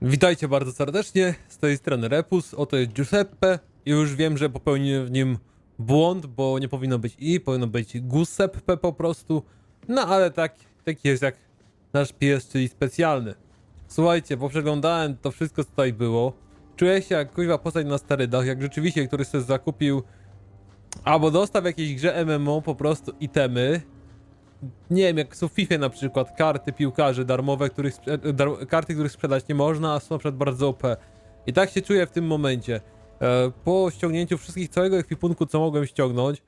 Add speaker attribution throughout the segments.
Speaker 1: Witajcie bardzo serdecznie, z tej strony Repus, oto jest Giuseppe i już wiem, że popełniłem w nim błąd, bo nie powinno być powinno być Giuseppe po prostu. No ale taki jest jak nasz pies, czyli specjalny. Słuchajcie, bo przeglądałem to wszystko, co tutaj było. Czuję się jak kuźwa postać na sterydach, jak rzeczywiście ktoś sobie zakupił albo dostał w jakiejś grze MMO po prostu itemy. Nie wiem, jak są w FIFA na przykład, karty piłkarzy darmowe, karty, których sprzedać nie można, a są na przykład bardzo OP. I tak się czuję w tym momencie. Po ściągnięciu całego ekwipunku, co mogłem ściągnąć,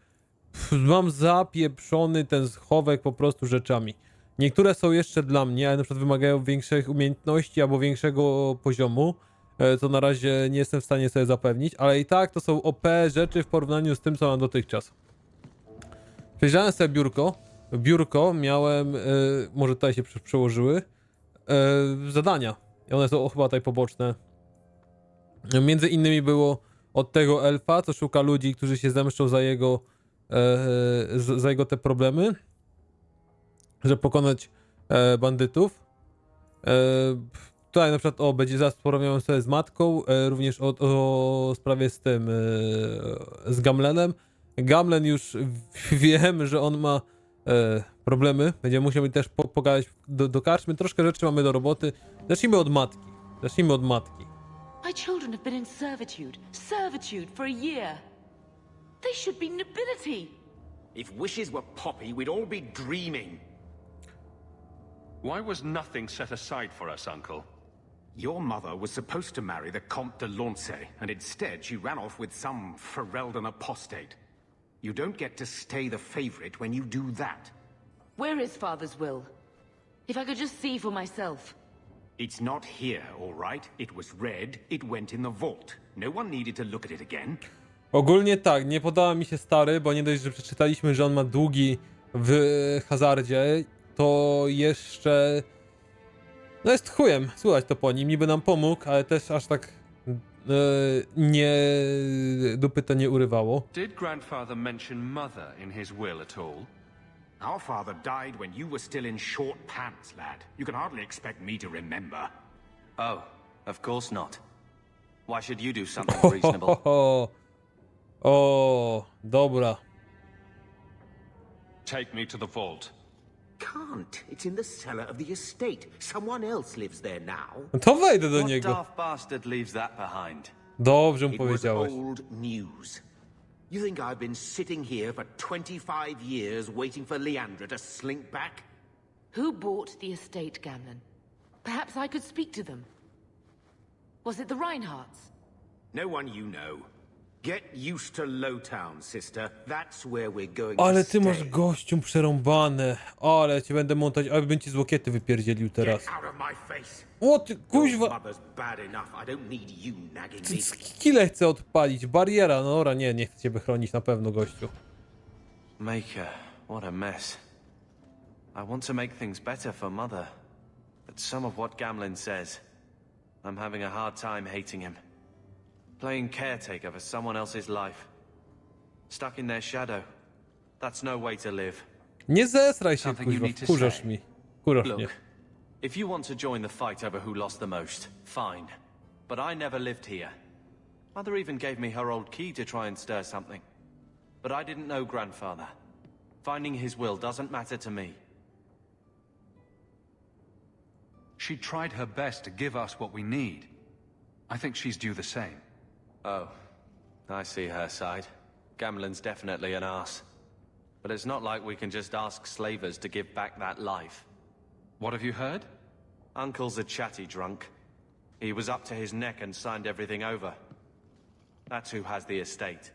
Speaker 1: mam zapieprzony ten schowek po prostu rzeczami. Niektóre są jeszcze dla mnie, ale na przykład wymagają większych umiejętności albo większego poziomu, co na razie nie jestem w stanie sobie zapewnić, ale i tak to są OP rzeczy w porównaniu z tym, co mam dotychczas. Przejrzałem sobie biurko miałem, może tutaj się przełożyły, zadania. I one są chyba tutaj poboczne. Między innymi było od tego elfa, co szuka ludzi, którzy się zemszczą za jego te problemy, żeby pokonać bandytów. Tutaj na przykład będzie zaraz porozmawiałem sobie z matką, również o sprawie z tym, z Gamlenem. Gamlen już wiem, że on ma problemy. Będziemy musieli też pogadać do karczmy. Troszkę rzeczy mamy do roboty. Zacznijmy od matki.
Speaker 2: My children have been in servitude for a year. They should be nobility.
Speaker 3: If wishes were poppy, we'd all be dreaming.
Speaker 4: Why was nothing set aside for us, Uncle?
Speaker 3: Your mother was supposed to marry the Comte de Launcey, and instead she ran off with some Ferelden apostate. You don't get to stay the favorite when you do that.
Speaker 2: Where is father's will? If I could just see for myself.
Speaker 3: It's not here, all right? It was read, it went in the vault. No one needed to look at it again.
Speaker 1: Ogólnie tak, nie podoba mi się stary, bo nie dość, że przeczytaliśmy, że on ma długi w hazardzie, to jeszcze... No jest chujem, słuchać to po nim, niby nam pomógł, ale też aż tak nie... dupy to nie urywało.
Speaker 4: Did grandfather mention mother in his will at all?
Speaker 3: Our father died when you were still in short pants, lad. You can hardly expect me to remember.
Speaker 5: Oh, of course not. Why should you do something reasonable?
Speaker 1: O, dobra.
Speaker 4: Take me to the vault.
Speaker 3: Can't. It's in the cellar of the estate. Someone else lives there now.
Speaker 1: No to wejdę do
Speaker 5: What
Speaker 1: niego.
Speaker 5: daft bastard leaves that behind?
Speaker 1: Dobrze mu
Speaker 3: It was
Speaker 1: powiedziałeś.
Speaker 3: old news. You think I've been sitting here for 25 years waiting for Leandra to slink back?
Speaker 2: Who bought the estate, Gamlen? Perhaps I could speak to them. Was it the Reinhardts?
Speaker 3: No one you know. Get used to Lowtown, sister. That's where we're going
Speaker 1: Ale
Speaker 3: to
Speaker 1: ty masz
Speaker 3: stay.
Speaker 1: gościu przerąbane. Ale cię będę montować, ale bym ci z łokiety wypierdzielił teraz.
Speaker 3: Get out of my face.
Speaker 1: O ty,
Speaker 3: Your
Speaker 1: kuźwa.
Speaker 3: mother's bad enough. I don't need you nagging me.
Speaker 1: Kile chcę odpalić, bariera. No dobra, nie chcę ciebie chronić na pewno, gościu.
Speaker 5: Maker, what a mess. I want to make things better for Mother. But some of what Gamlin says, I'm having a hard time hating him. Playing caretaker for someone else's life. Stuck in their shadow. That's no way to live.
Speaker 1: Nie zesraj się,
Speaker 5: Something you
Speaker 1: kuźwa,
Speaker 5: need to
Speaker 1: wkurzasz
Speaker 5: say.
Speaker 1: mi. Wkurzasz mnie.
Speaker 5: Look, if you want to join the fight over who lost the most, fine. But I never lived here. Mother even gave me her old key to try and stir something. But I didn't know grandfather. Finding his will doesn't matter to me.
Speaker 4: She tried her best to give us what we need. I think she's due the same.
Speaker 5: Oh, I see her side. Gamlen's definitely an arse. But it's not like we can just ask slavers to give back that life.
Speaker 4: What have you heard?
Speaker 5: Uncle's a chatty drunk. He was up to his neck and signed everything over. That's who has the estate.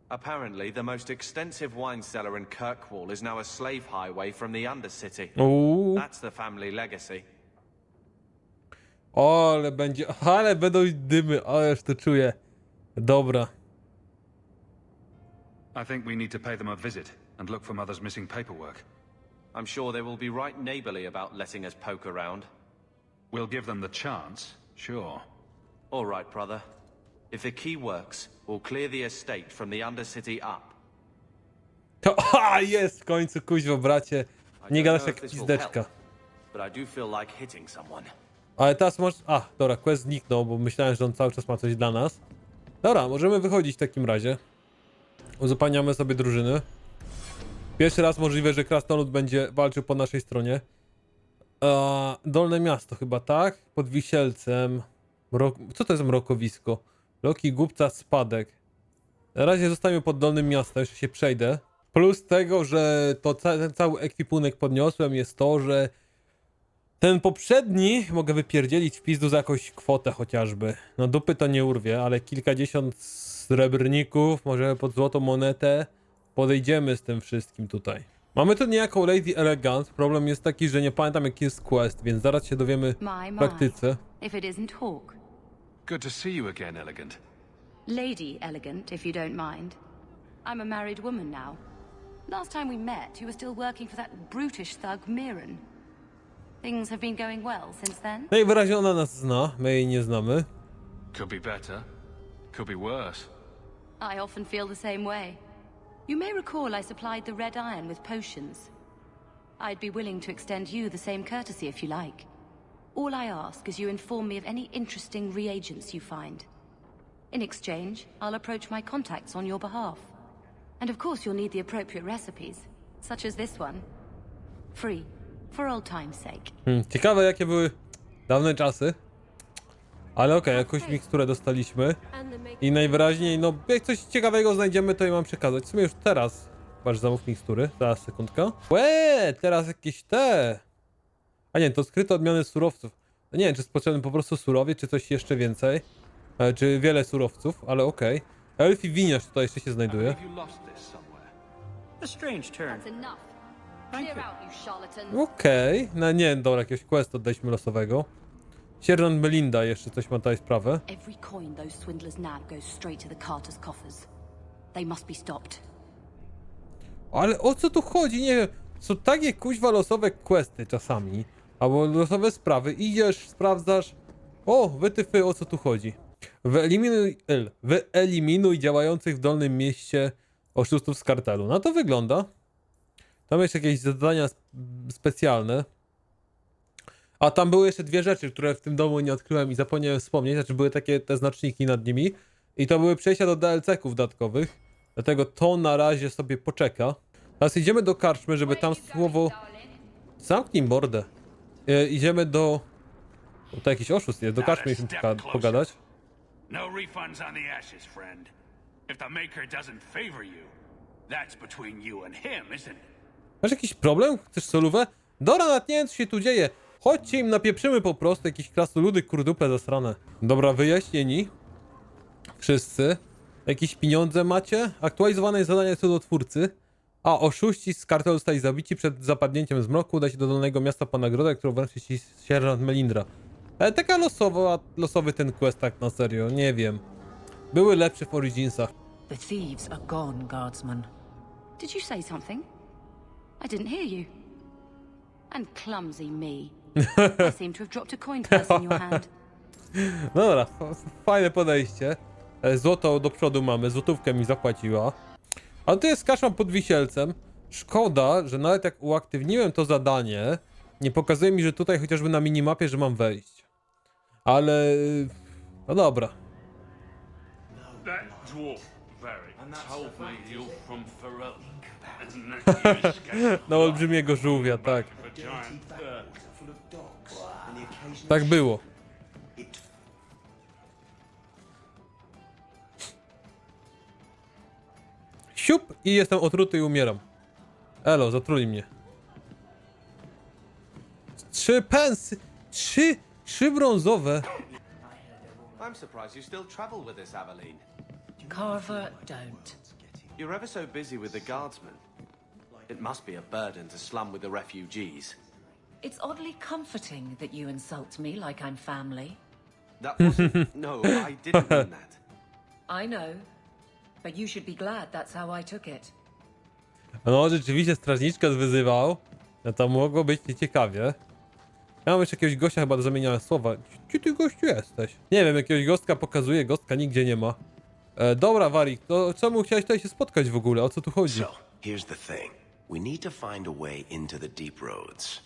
Speaker 5: Apparently, the most extensive wine cellar in Kirkwall is now a slave highway from the Undercity.
Speaker 1: Uuu.
Speaker 5: That's the family legacy.
Speaker 1: Ale będą dymy, ależ to czuję. Dobra.
Speaker 4: I think we need to pay them a visit and look for Mother's missing paperwork.
Speaker 5: I'm sure they will be right neighborly about letting us poke around.
Speaker 4: We'll give them the chance, sure.
Speaker 5: All right, brother. If the key works, we'll clear the estate from the Undercity up.
Speaker 1: To, jest w końcu, kuźwa, bracie. Nie gadasz jak pizdeczka.
Speaker 5: But I do feel like hitting someone.
Speaker 1: Ale teraz masz... A, dobra, quest zniknął, bo myślałem, że on cały czas ma coś dla nas. Dobra, możemy wychodzić w takim razie. Uzupełniamy sobie drużyny. Pierwszy raz możliwe, że krasnolud będzie walczył po naszej stronie. Dolne miasto chyba, tak? Pod Wisielcem. Co to jest mrokowisko? Loki, głupca, spadek. Na razie zostajemy pod Dolnym Miastem, jeszcze się przejdę. Plus tego, że to ten cały ekwipunek podniosłem, jest to, że ten poprzedni mogę wypierdzielić w pizdu za jakąś kwotę chociażby. No dupy to nie urwie, ale kilkadziesiąt srebrników, może pod złotą monetę. Podejdziemy z tym wszystkim tutaj. Mamy tu niejaką Lady Elegant. Problem jest taki, że nie pamiętam jaki jest quest, więc zaraz się dowiemy w praktyce.
Speaker 6: If it isn't Hawke.
Speaker 4: Good to see you again, Elegant.
Speaker 6: Lady Elegant, if you don't mind. I'm a married woman now. Last time we met, you were still working for that brutish thug Mirren. Things have been going well since then?
Speaker 1: Najwyraźniej ona nas zna, my jej nie znamy.
Speaker 4: Could be better. Could be worse.
Speaker 6: I often feel the same way. You may recall I supplied the Red Iron with potions. I'd be willing to extend you the same courtesy if you like. All I ask is you inform me of any interesting reagents you find. In exchange, I'll approach my contacts on your behalf. And of course you'll need the appropriate recipes, such as this one. Free, for old time's sake.
Speaker 1: Ciekawe jakie były dawne czasy. Ale okej, jakąś miksturę dostaliśmy. I najwyraźniej, no jak coś ciekawego znajdziemy, to je mam przekazać. W sumie już teraz masz zamów mikstury. Zaraz, sekundka. Teraz jakieś te... A nie, to skryte odmiany surowców. No nie wiem, czy jest potrzebny po prostu surowiec, czy coś jeszcze więcej. Czy wiele surowców, ale okej. Elfi winiarz tutaj jeszcze się znajduje.
Speaker 4: Have you lost this somewhere?
Speaker 7: A strange turn.
Speaker 6: That's enough. Clear out, you charlatans.
Speaker 1: Okej, no nie, dobra, jakiegoś quest oddaliśmy losowego. Sierżant Melinda jeszcze coś ma tutaj sprawę.
Speaker 6: Every coin those swindlers nab goes straight to the Carter's coffers. They must be stopped.
Speaker 1: Ale o co tu chodzi? Nie wiem. Są takie kuźwa losowe questy czasami. Albo losowe sprawy. Idziesz, sprawdzasz. O, wytyfy, o co tu chodzi? Wyeliminuj działających w Dolnym Mieście oszustów z kartelu. No to wygląda. Tam jest jakieś zadania specjalne. A tam były jeszcze dwie rzeczy, które w tym domu nie odkryłem i zapomniałem wspomnieć. Znaczy były takie te znaczniki nad nimi. I to były przejścia do DLC-ków dodatkowych. Dlatego to na razie sobie poczeka. Teraz idziemy do karczmy, żeby tam słowo... Zamknij mordę. Idziemy do... To jakiś oszust jest. Do karczmy musimy pogadać.
Speaker 8: No refunds on the ashes, friend. If the Maker doesn't favor you, that's between you and him, isn't it?
Speaker 1: Masz jakiś problem? Chcesz solówę? Dobra, nawet nie wiem co się tu dzieje. Chodźcie im napieprzymy po prostu. Jakieś krasnoludy, kurduple zasrane. Dobra, wyjaśnieni. Wszyscy. Jakieś pieniądze macie? Aktualizowane jest zadanie cudotwórcy. A oszuści z kartelu zostali zabici przed zapadnięciem zmroku. Uda się do Dolnego Miasta po nagrodę, którą wręczy ci sierżant Melindra. Ale taka losowy ten quest tak na serio, nie wiem. Były lepsze w Originsach.
Speaker 2: The thieves are gone, guardsman.
Speaker 6: Did you say something? I didn't hear you. And clumsy me. I seem to have dropped a coin purse in your hand.
Speaker 1: Dobra, fajne podejście. Złoto do przodu mamy, złotówkę mi zapłaciła. A tu jest kaszma pod Wisielcem. Szkoda, że nawet jak uaktywniłem to zadanie, nie pokazuje mi, że tutaj chociażby na minimapie, że mam wejść. Ale... no dobra.
Speaker 8: That dwarf, very. Told me you're from Pharrell.
Speaker 1: Na olbrzymiego żółwia, tak. Tak było. Siup i jestem otruty i umieram. Elo, zatruli mnie. 3 pensy! 3 brązowe!
Speaker 5: I'm surprised you still travel with this, Aveline.
Speaker 2: Carver, don't.
Speaker 5: You're ever so busy with the guardsmen. It must be a burden to slum with the refugees.
Speaker 2: It's oddly comforting that you insult me like I'm family.
Speaker 5: That wasn't... No, I didn't mean that.
Speaker 2: I know, but you should be glad that's how I took it.
Speaker 1: No, rzeczywiście strażniczka wyzywał. No to mogło być nieciekawie. Ja mam jeszcze jakiegoś gościa chyba do zamieniania słowa. Gdzie ty gościu jesteś? Nie wiem, jakiegoś gostka pokazuje, gostka nigdzie nie ma. Dobra, Warik, to czemu chciałeś tutaj się spotkać w ogóle? O co tu chodzi?
Speaker 9: So, here's the thing. We need to find a way into the deep roads.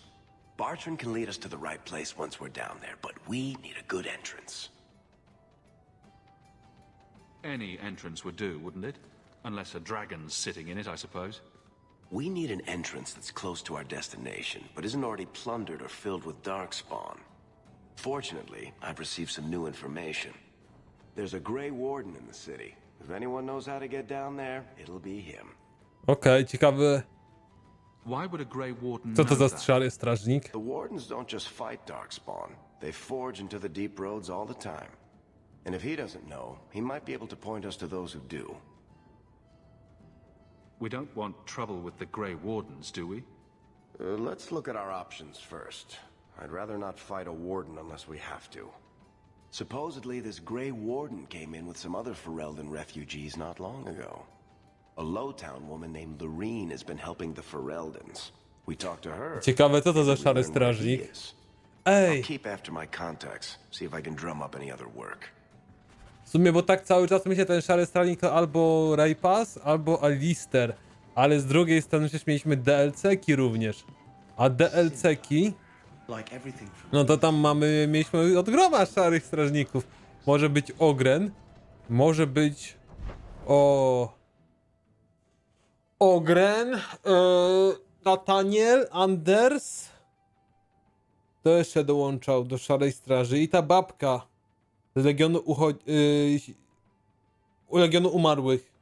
Speaker 9: Bartran can lead us to the right place once we're down there, but we need a good entrance.
Speaker 4: Any entrance would do, wouldn't it? Unless a dragon's sitting in it, I suppose.
Speaker 9: We need an entrance that's close to our destination, but isn't already plundered or filled with darkspawn. Fortunately, I've received some new information. There's a Grey Warden in the city. If anyone knows how to get down there, it'll be him.
Speaker 1: Okej, ciekawe,
Speaker 4: Why would a Grey Warden
Speaker 1: co to
Speaker 4: know
Speaker 1: za
Speaker 4: that?
Speaker 1: szary strażnik.
Speaker 9: The Wardens don't just fight darkspawn. They forge into the deep roads all the time. And if he doesn't know, he might be able to point us to those who do.
Speaker 4: We don't want trouble with the Grey Wardens, do we?
Speaker 9: Let's look at our options first. I'd rather not fight a Warden unless we have to. Supposedly, this Grey Warden came in with some other Ferelden refugees not long ago. A Lowtown woman named Lorene has been helping the Fereldans. We talked to her.
Speaker 1: Ciekawe, co to za
Speaker 9: We
Speaker 1: szary
Speaker 9: learned where he
Speaker 1: strażnik.
Speaker 9: is.
Speaker 1: Ej,
Speaker 9: I'll keep after my contacts, see if I can drum up any other work.
Speaker 1: w sumie, bo tak cały czas myślę, ten szary strażnik to albo Repus, albo Alistair. Ale z drugiej strony przecież mieliśmy DLC-ki również. A DLC-ki... No to tam mieliśmy od groma szarych strażników. Może być Ogren, może być... Ogren, Nathaniel, Anders. To jeszcze dołączał do szarej straży. I ta babka z Legionu Legionu Umarłych.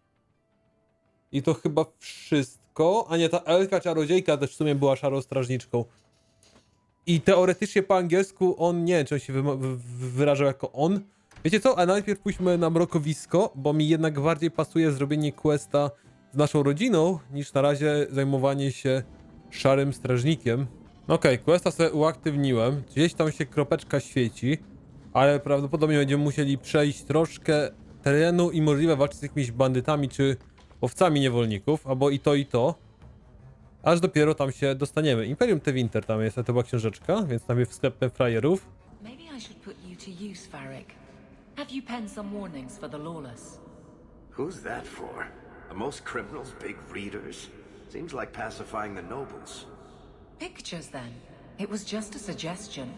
Speaker 1: I to chyba wszystko. A nie, ta elfka czarodziejka też w sumie była szarą strażniczką. I teoretycznie po angielsku on, nie wiem, czy on się wyrażał jako on. Wiecie co? A najpierw pójdźmy na mrokowisko, bo mi jednak bardziej pasuje zrobienie questa z naszą rodziną, niż na razie zajmowanie się szarym strażnikiem. Okej, questa sobie uaktywniłem. Gdzieś tam się kropeczka świeci, ale prawdopodobnie będziemy musieli przejść troszkę terenu i możliwe walczyć z jakimiś bandytami czy łowcami niewolników, albo i to, i to. Aż dopiero tam się dostaniemy. Imperium The Winter tam jest, a to była książeczka, więc tam jest sklep frajerów.
Speaker 10: Maybe I should put you to use, Varric. Have you penned some warnings for the lawless?
Speaker 3: Who's that for? Are most criminals big readers? Seems like pacifying the nobles.
Speaker 10: Pictures, then. It was just a suggestion.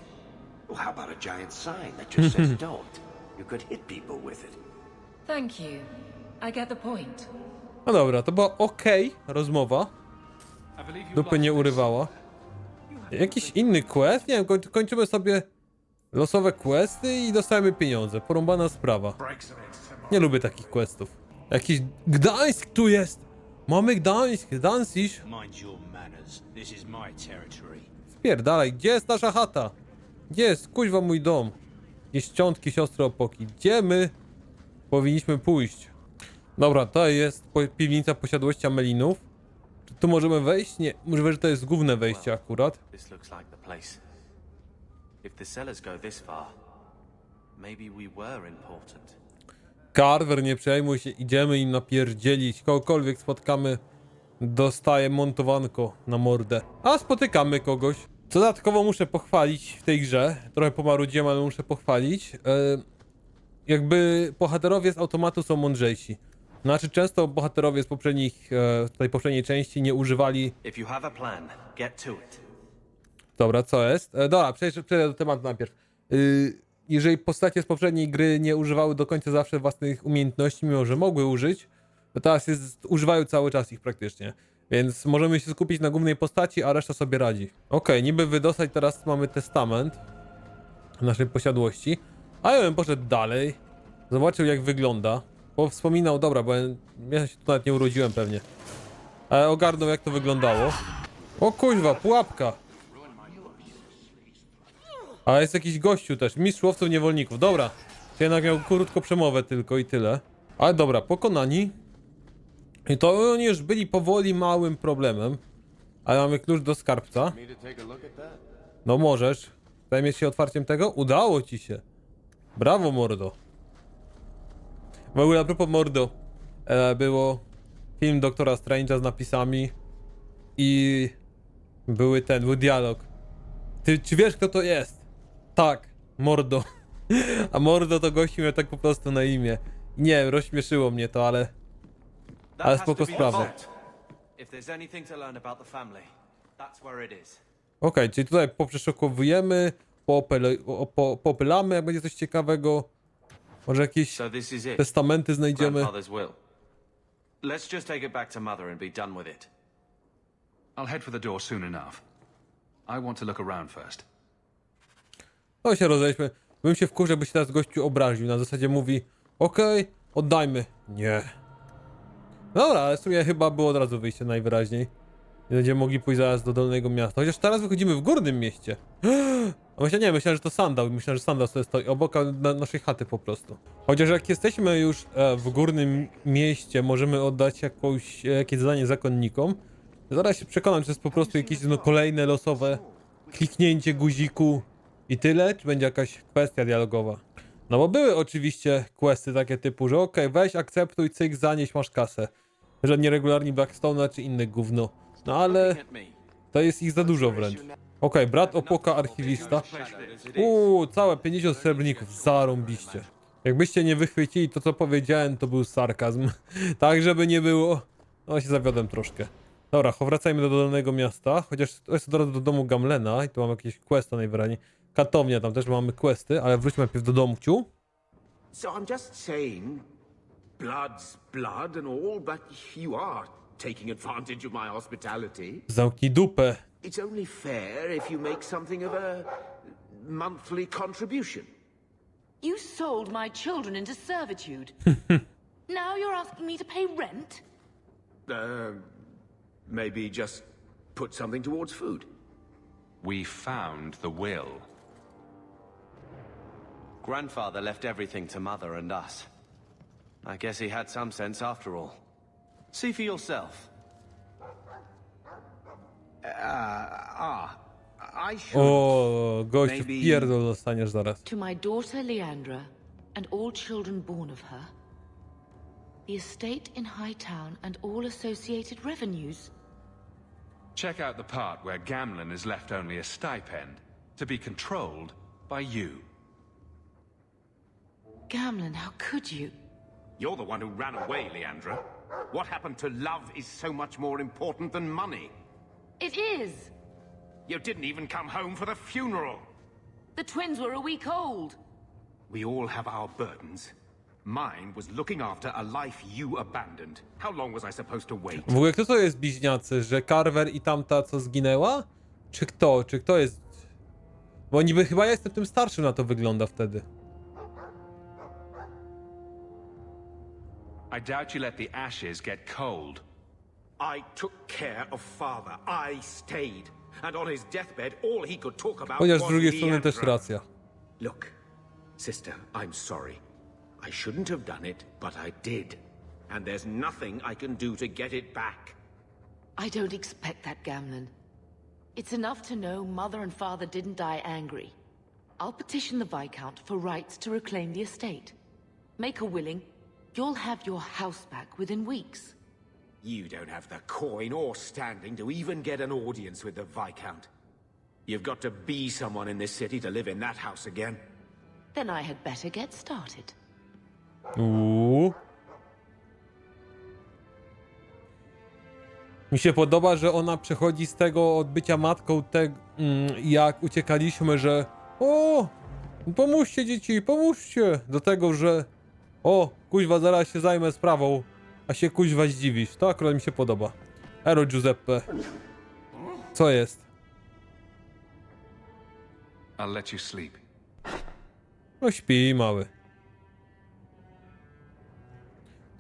Speaker 3: Well, how about a giant sign that just says don't? You could hit people with it.
Speaker 10: Thank you. I get the point.
Speaker 1: No dobra, to była okej rozmowa.
Speaker 4: I believe you
Speaker 1: Dupy nie
Speaker 4: lost this.
Speaker 1: urywała. Jakiś inny quest? Nie wiem, kończymy sobie losowe questy i dostajemy pieniądze. Porąbana sprawa. Nie lubię takich questów. Jakiś Gdańsk tu jest! Mamy Gdańsk, Danzisz.
Speaker 8: Mind your manners. This is my territory.
Speaker 1: Spierdalaj, gdzie jest nasza chata? Gdzie jest, kuźwa, mój dom? Gdzie szczątki siostry opoki? Gdzie my powinniśmy pójść? Dobra, to jest piwnica posiadłości Amelinów. Czy tu możemy wejść? Nie, możliwe, że to jest główne wejście akurat.
Speaker 5: This looks like the place. If the cellars go this far, maybe we were important.
Speaker 1: Carver, nie przejmuj się, idziemy im napierdzielić. Kogokolwiek spotkamy, dostaje montowanko na mordę. A spotykamy kogoś. Co dodatkowo muszę pochwalić w tej grze, trochę pomarudziłem, ale muszę pochwalić. Jakby bohaterowie z automatu są mądrzejsi. Znaczy często bohaterowie z poprzedniej części nie używali...
Speaker 5: If you have a plan, get to it.
Speaker 1: Dobra, co jest? Dobra, przejdę do tematu najpierw. Jeżeli postacie z poprzedniej gry nie używały do końca zawsze własnych umiejętności, mimo że mogły użyć, to teraz używają cały czas ich praktycznie. Więc możemy się skupić na głównej postaci, a reszta sobie radzi. Okej, niby wydostać teraz mamy testament naszej posiadłości, a ja bym poszedł dalej, zobaczył jak wygląda, bo wspominał, dobra, bo ja się tu nawet nie urodziłem pewnie, ale ogarnął jak to wyglądało. O kuźwa, pułapka! A jest jakiś gościu też, mistrz łowców niewolników, dobra. To jednak miał krótko przemowę tylko i tyle. Ale dobra, pokonani. I to oni już byli powoli małym problemem. Ale mamy klucz do skarbca. No możesz. Zajmiesz się otwarciem tego? Udało ci się. Brawo, mordo. W ogóle a propos mordo. Było film Doktora Strange'a z napisami. I był dialog. Ty, czy wiesz kto to jest? Tak, mordo. A mordo to gościu miał tak po prostu na imię. Nie wiem, rozśmieszyło mnie to, ale
Speaker 5: That has
Speaker 1: spoko
Speaker 5: to be the
Speaker 1: sprawa.
Speaker 5: vault. If there's anything to learn about the family, that's where it is.
Speaker 1: Okej, czyli tutaj poprzeszokowujemy, popylamy, jak będzie coś ciekawego. Może jakieś
Speaker 5: So this is it.
Speaker 1: testamenty znajdziemy.
Speaker 5: Grandfather's will. Let's just take it back to Mother and be done with it.
Speaker 4: I'll head for the door soon enough. I want to look around first.
Speaker 1: No się rozejdźmy. Bym się wkurzył, by się teraz gościu obraził. Na zasadzie mówi, okej, oddajmy. Nie. Dobra, ale w sumie chyba było od razu wyjście najwyraźniej. Nie będziemy mogli pójść zaraz do dolnego miasta. Chociaż teraz wychodzimy w górnym mieście. A myślałem, że to sandał. Myślałem, że sandał sobie stoi obok naszej chaty po prostu. Chociaż jak jesteśmy już w górnym mieście, możemy oddać jakieś zadanie zakonnikom. Zaraz się przekonam, czy to jest po prostu jakieś kolejne losowe kliknięcie guziku i tyle, czy będzie jakaś kwestia dialogowa. No bo były oczywiście questy takie typu, że okej, weź, akceptuj, cyk, zanieś, masz kasę. Że nieregularni Blackstone'a czy inne gówno. No ale to jest ich za dużo wręcz. Okej, brat opoka archiwista. Całe 50 srebrników, zarąbiście. Jakbyście nie wychwycili to, co powiedziałem, to był sarkazm. Tak, żeby nie było. No się zawiodłem troszkę. Dobra, wracajmy do dolnego miasta. Chociaż to jest od razu do domu Gamlena i tu mam jakieś questa najwyraźniej. Katownia, tam też mamy questy, ale wróćmy najpierw do domciu.
Speaker 3: So I'm just saying, blood's blood and all, but you are taking advantage of my hospitality.
Speaker 1: Zamknij dupę.
Speaker 3: It's only fair if you make something of a monthly contribution.
Speaker 2: You sold my children into servitude. Now you're asking me to pay rent?
Speaker 3: Maybe just put something towards food.
Speaker 4: We found the will.
Speaker 5: Grandfather left everything to Mother and us. I guess he had some sense after all. See for yourself.
Speaker 3: I should
Speaker 1: O, gościu,
Speaker 3: Maybe-
Speaker 1: pierdol dostaniesz zaraz.
Speaker 2: To my daughter Leandra and all children born of her, the estate in Hightown and all associated revenues.
Speaker 4: Check out the part where Gamlen is left only a stipend, to be controlled by you.
Speaker 2: Gamlen, how could you?
Speaker 3: You're the one who ran away, Leandra. What happened to love is so much more important than money.
Speaker 2: It is!
Speaker 3: You didn't even come home for the funeral.
Speaker 2: The twins were a week old.
Speaker 3: We all have our burdens. Mine was looking after a life you abandoned. How long was I supposed to wait?
Speaker 1: W ogóle kto to jest bliźniacy? Że Carver i tamta, co zginęła? Czy kto? Czy kto jest... Bo niby chyba ja jestem tym starszym, na to wygląda wtedy.
Speaker 4: I doubt you let the ashes get cold.
Speaker 3: I took care of father. I stayed. And on his deathbed, all he could talk about
Speaker 1: Chociaż z
Speaker 3: was
Speaker 1: drugiej strony też
Speaker 3: Leandra.
Speaker 1: racja.
Speaker 3: Look, sister, I'm sorry. I shouldn't have done it, but I did. And there's nothing I can do to get it back.
Speaker 2: I don't expect that, Gamlen. It's enough to know Mother and Father didn't die angry. I'll petition the Viscount for rights to reclaim the estate. Make a willing, you'll have your house back within weeks.
Speaker 3: You don't have the coin or standing to even get an audience with the Viscount. You've got to be someone in this city to live in that house again.
Speaker 2: Then I had better get started.
Speaker 1: Mi się podoba, że ona przechodzi z tego od bycia matką, jak uciekaliśmy, że o, pomóżcie dzieci, pomóżcie, do tego, że o, kuźwa, zaraz się zajmę sprawą, a się kuźwa zdziwisz. To akurat mi się podoba. Ero Giuseppe. Co jest?
Speaker 4: I'll let you sleep.
Speaker 1: No śpi, mały.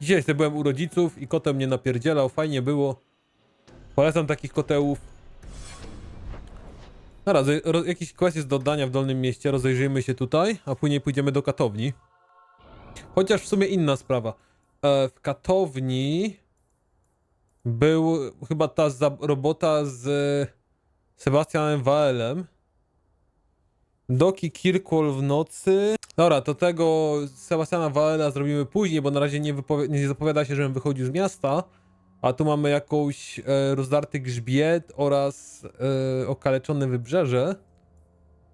Speaker 1: Dzisiaj sobie byłem u rodziców i kotem mnie napierdzielał, fajnie było. Polecam takich kotełów. Zaraz, jakiś quest jest do oddania w Dolnym Mieście, rozejrzyjmy się tutaj, a później pójdziemy do katowni. Chociaż w sumie inna sprawa. W katowni był chyba ta robota z Sebastianem Waelem. Doki Kirkwall w nocy. Dobra, to tego Sebastiana Waela zrobimy później, bo na razie nie zapowiada się, żebym wychodził z miasta. A tu mamy jakąś rozdarty grzbiet oraz okaleczone wybrzeże.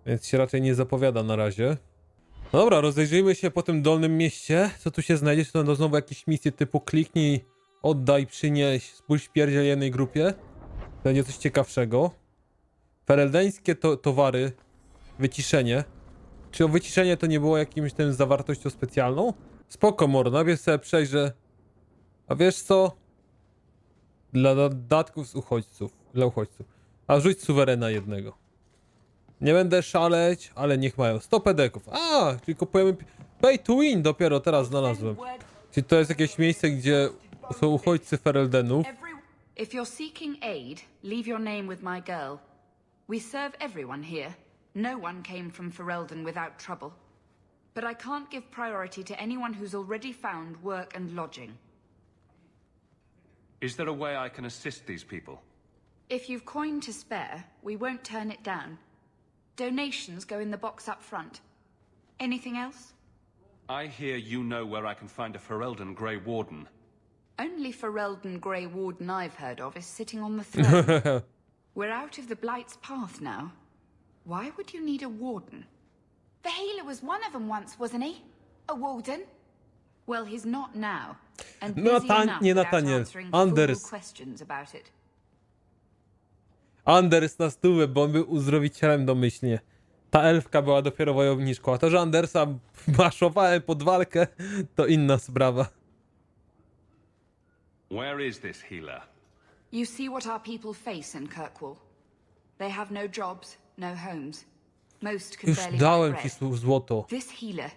Speaker 1: Więc się raczej nie zapowiada na razie. No dobra, rozejrzyjmy się po tym Dolnym Mieście. Co tu się znajdzie? Czy to będą znowu jakieś misje typu kliknij, oddaj, przynieś, spójrz w pierdziel jednej grupie. To będzie coś ciekawszego. Fereldańskie towary, wyciszenie. Czy o wyciszenie to nie było jakimś tym zawartością specjalną? Spoko, moro, najpierw sobie przejrzę. A wiesz co? Dla dodatków z uchodźców, dla uchodźców. A rzuć suwerena jednego. Nie będę szaleć, ale niech mają 100 pedeków. A, czyli kupujemy pay to win, dopiero teraz znalazłem. Czyli to jest jakieś miejsce, gdzie są uchodźcy Fereldenów.
Speaker 11: If you're seeking aid, leave your name with my girl. We serve everyone here. No one came from Ferelden without trouble. But I can't give priority to anyone who's already found work and lodging.
Speaker 4: Is there a way I can assist these people?
Speaker 11: If you've coin to spare, we won't turn it down. Donations go in the box up front. Anything else?
Speaker 4: I hear you know where I can find a Ferelden Grey Warden.
Speaker 11: Only Ferelden Grey Warden I've heard of is sitting on the throne. We're out of the Blight's path now. Why would you need a warden?
Speaker 10: The healer was one of them once, wasn't he? A warden?
Speaker 11: Well, he's not now. And
Speaker 1: Nie
Speaker 11: busy enough without
Speaker 1: Nathaniel.
Speaker 11: answering
Speaker 1: Anders.
Speaker 11: fool questions about it.
Speaker 1: Anders na stówę, bo on był uzdrowicielem domyślnie. Ta elfka była dopiero wojowniczką, a to, że Andersa maszowałem pod walkę, to inna sprawa.
Speaker 4: Where is this healer?
Speaker 11: You see what our people face in Kirkwall. They have no jobs, no homes. Most can
Speaker 1: Już
Speaker 11: barely
Speaker 1: dałem
Speaker 11: buy
Speaker 1: ci
Speaker 11: bread.
Speaker 1: złoto.
Speaker 11: This healer,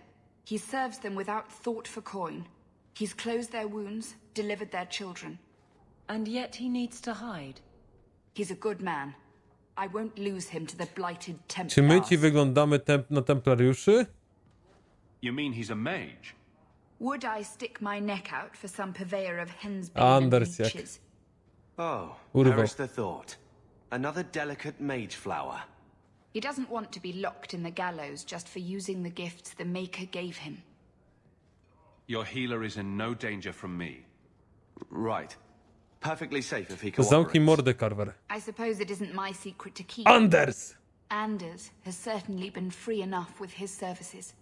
Speaker 11: he serves them without thought for coin. He's closed their wounds, delivered their children.
Speaker 10: And yet he needs to hide.
Speaker 11: He's a good man. I won't lose him to the blighted Templars.
Speaker 1: Czy my ci wyglądamy na templariuszy?
Speaker 4: You mean he's a mage?
Speaker 11: Would I stick my neck out for some purveyor of hensbane and
Speaker 1: Anders jak.
Speaker 11: leeches?
Speaker 5: Oh,
Speaker 1: Urwał.
Speaker 5: perish the thought. Another delicate mage flower.
Speaker 11: He doesn't want to be locked in the gallows just for using the gifts the Maker gave him.
Speaker 4: Your healer is in no danger from me.
Speaker 5: Right. Perfectly safe if he
Speaker 1: Zamknij
Speaker 5: cooperates.
Speaker 1: mordę, Carver.
Speaker 11: I suppose it isn't my secret to keep.
Speaker 1: Anders!
Speaker 11: Anders has certainly been free enough with his services.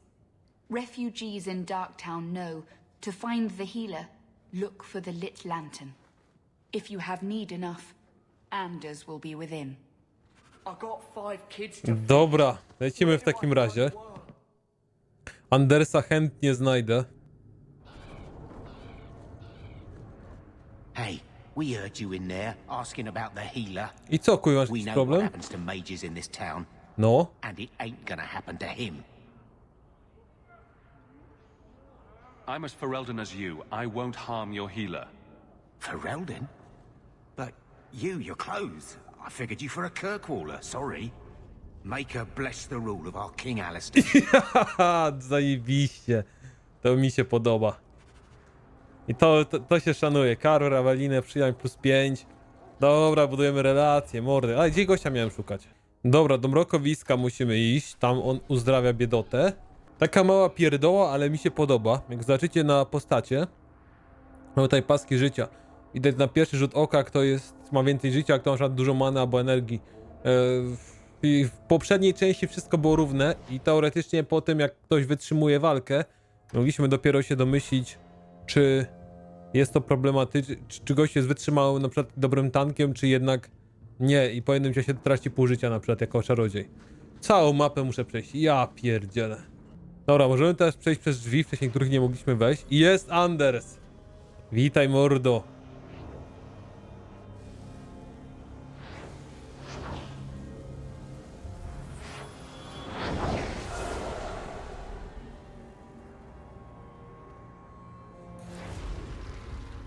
Speaker 11: Refugees in Darktown know to find the healer, look for the lit lantern. If you have need enough, Anders will be within.
Speaker 7: I got 5 kids to
Speaker 1: Dobra, lecimy w takim razie. Andersa chętnie znajdę.
Speaker 12: Hey, we heard you in there asking about the healer.
Speaker 1: I co, kuj, masz
Speaker 12: We
Speaker 1: jakiś
Speaker 12: know what
Speaker 1: problem?
Speaker 12: happens to mages in this town,
Speaker 1: No.
Speaker 12: and it ain't gonna happen to him.
Speaker 4: I'm as Ferelden as you. I won't harm your healer.
Speaker 12: Ferelden? But your clothes. I figured you for a Kirkwaller, sorry. Maker bless the rule of our King Alistair.
Speaker 1: Haha, zajebiście. To mi się podoba. I to się szanuje. Karol, Awelinę, przyjaźń +5. Dobra, budujemy relacje, mordy. Ale gdzie gościa miałem szukać? Dobra, do mrokowiska musimy iść. Tam on uzdrawia biedotę. Taka mała pierdoła, ale mi się podoba. Jak zobaczycie na postacie, mamy tutaj paski życia. Widać na pierwszy rzut oka, kto ma więcej życia, kto ma na przykład dużo many albo energii. I w poprzedniej części wszystko było równe i teoretycznie po tym, jak ktoś wytrzymuje walkę, mogliśmy dopiero się domyślić, czy jest to problematyczne, czy gość jest wytrzymały na przykład dobrym tankiem, czy jednak nie i po jednym czasie traci pół życia na przykład jako czarodziej. Całą mapę muszę przejść. Ja pierdzielę. Dobra, możemy teraz przejść przez drzwi, wcześniej których nie mogliśmy wejść. I jest Anders. Witaj, mordo.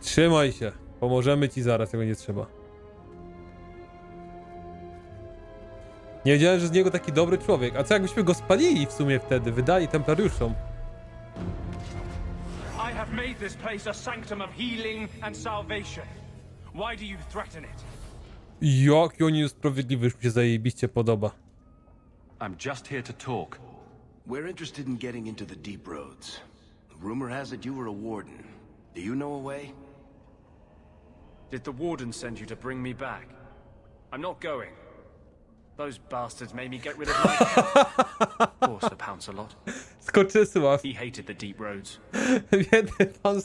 Speaker 1: Trzymaj się. Pomożemy ci zaraz, jak będzie trzeba. Nie wiedziałem, że z niego taki dobry człowiek. A co jakbyśmy go spalili w sumie wtedy? Wydali templariuszom.
Speaker 8: I have made this place a sanctum of healing and salvation. Why do you threaten it?
Speaker 1: Jaki on jest sprawiedliwy, już mi się zajebiście podoba.
Speaker 4: I'm just here to talk.
Speaker 9: We're interested in getting into the deep roads. Rumor has it you were a warden. Do you know a way?
Speaker 7: Did the warden send you to bring me back? I'm not going. Those bastards made me get rid of my horse to pounce a lot.
Speaker 1: Skoczysław.
Speaker 7: He hated the deep roads.
Speaker 1: Biedny pan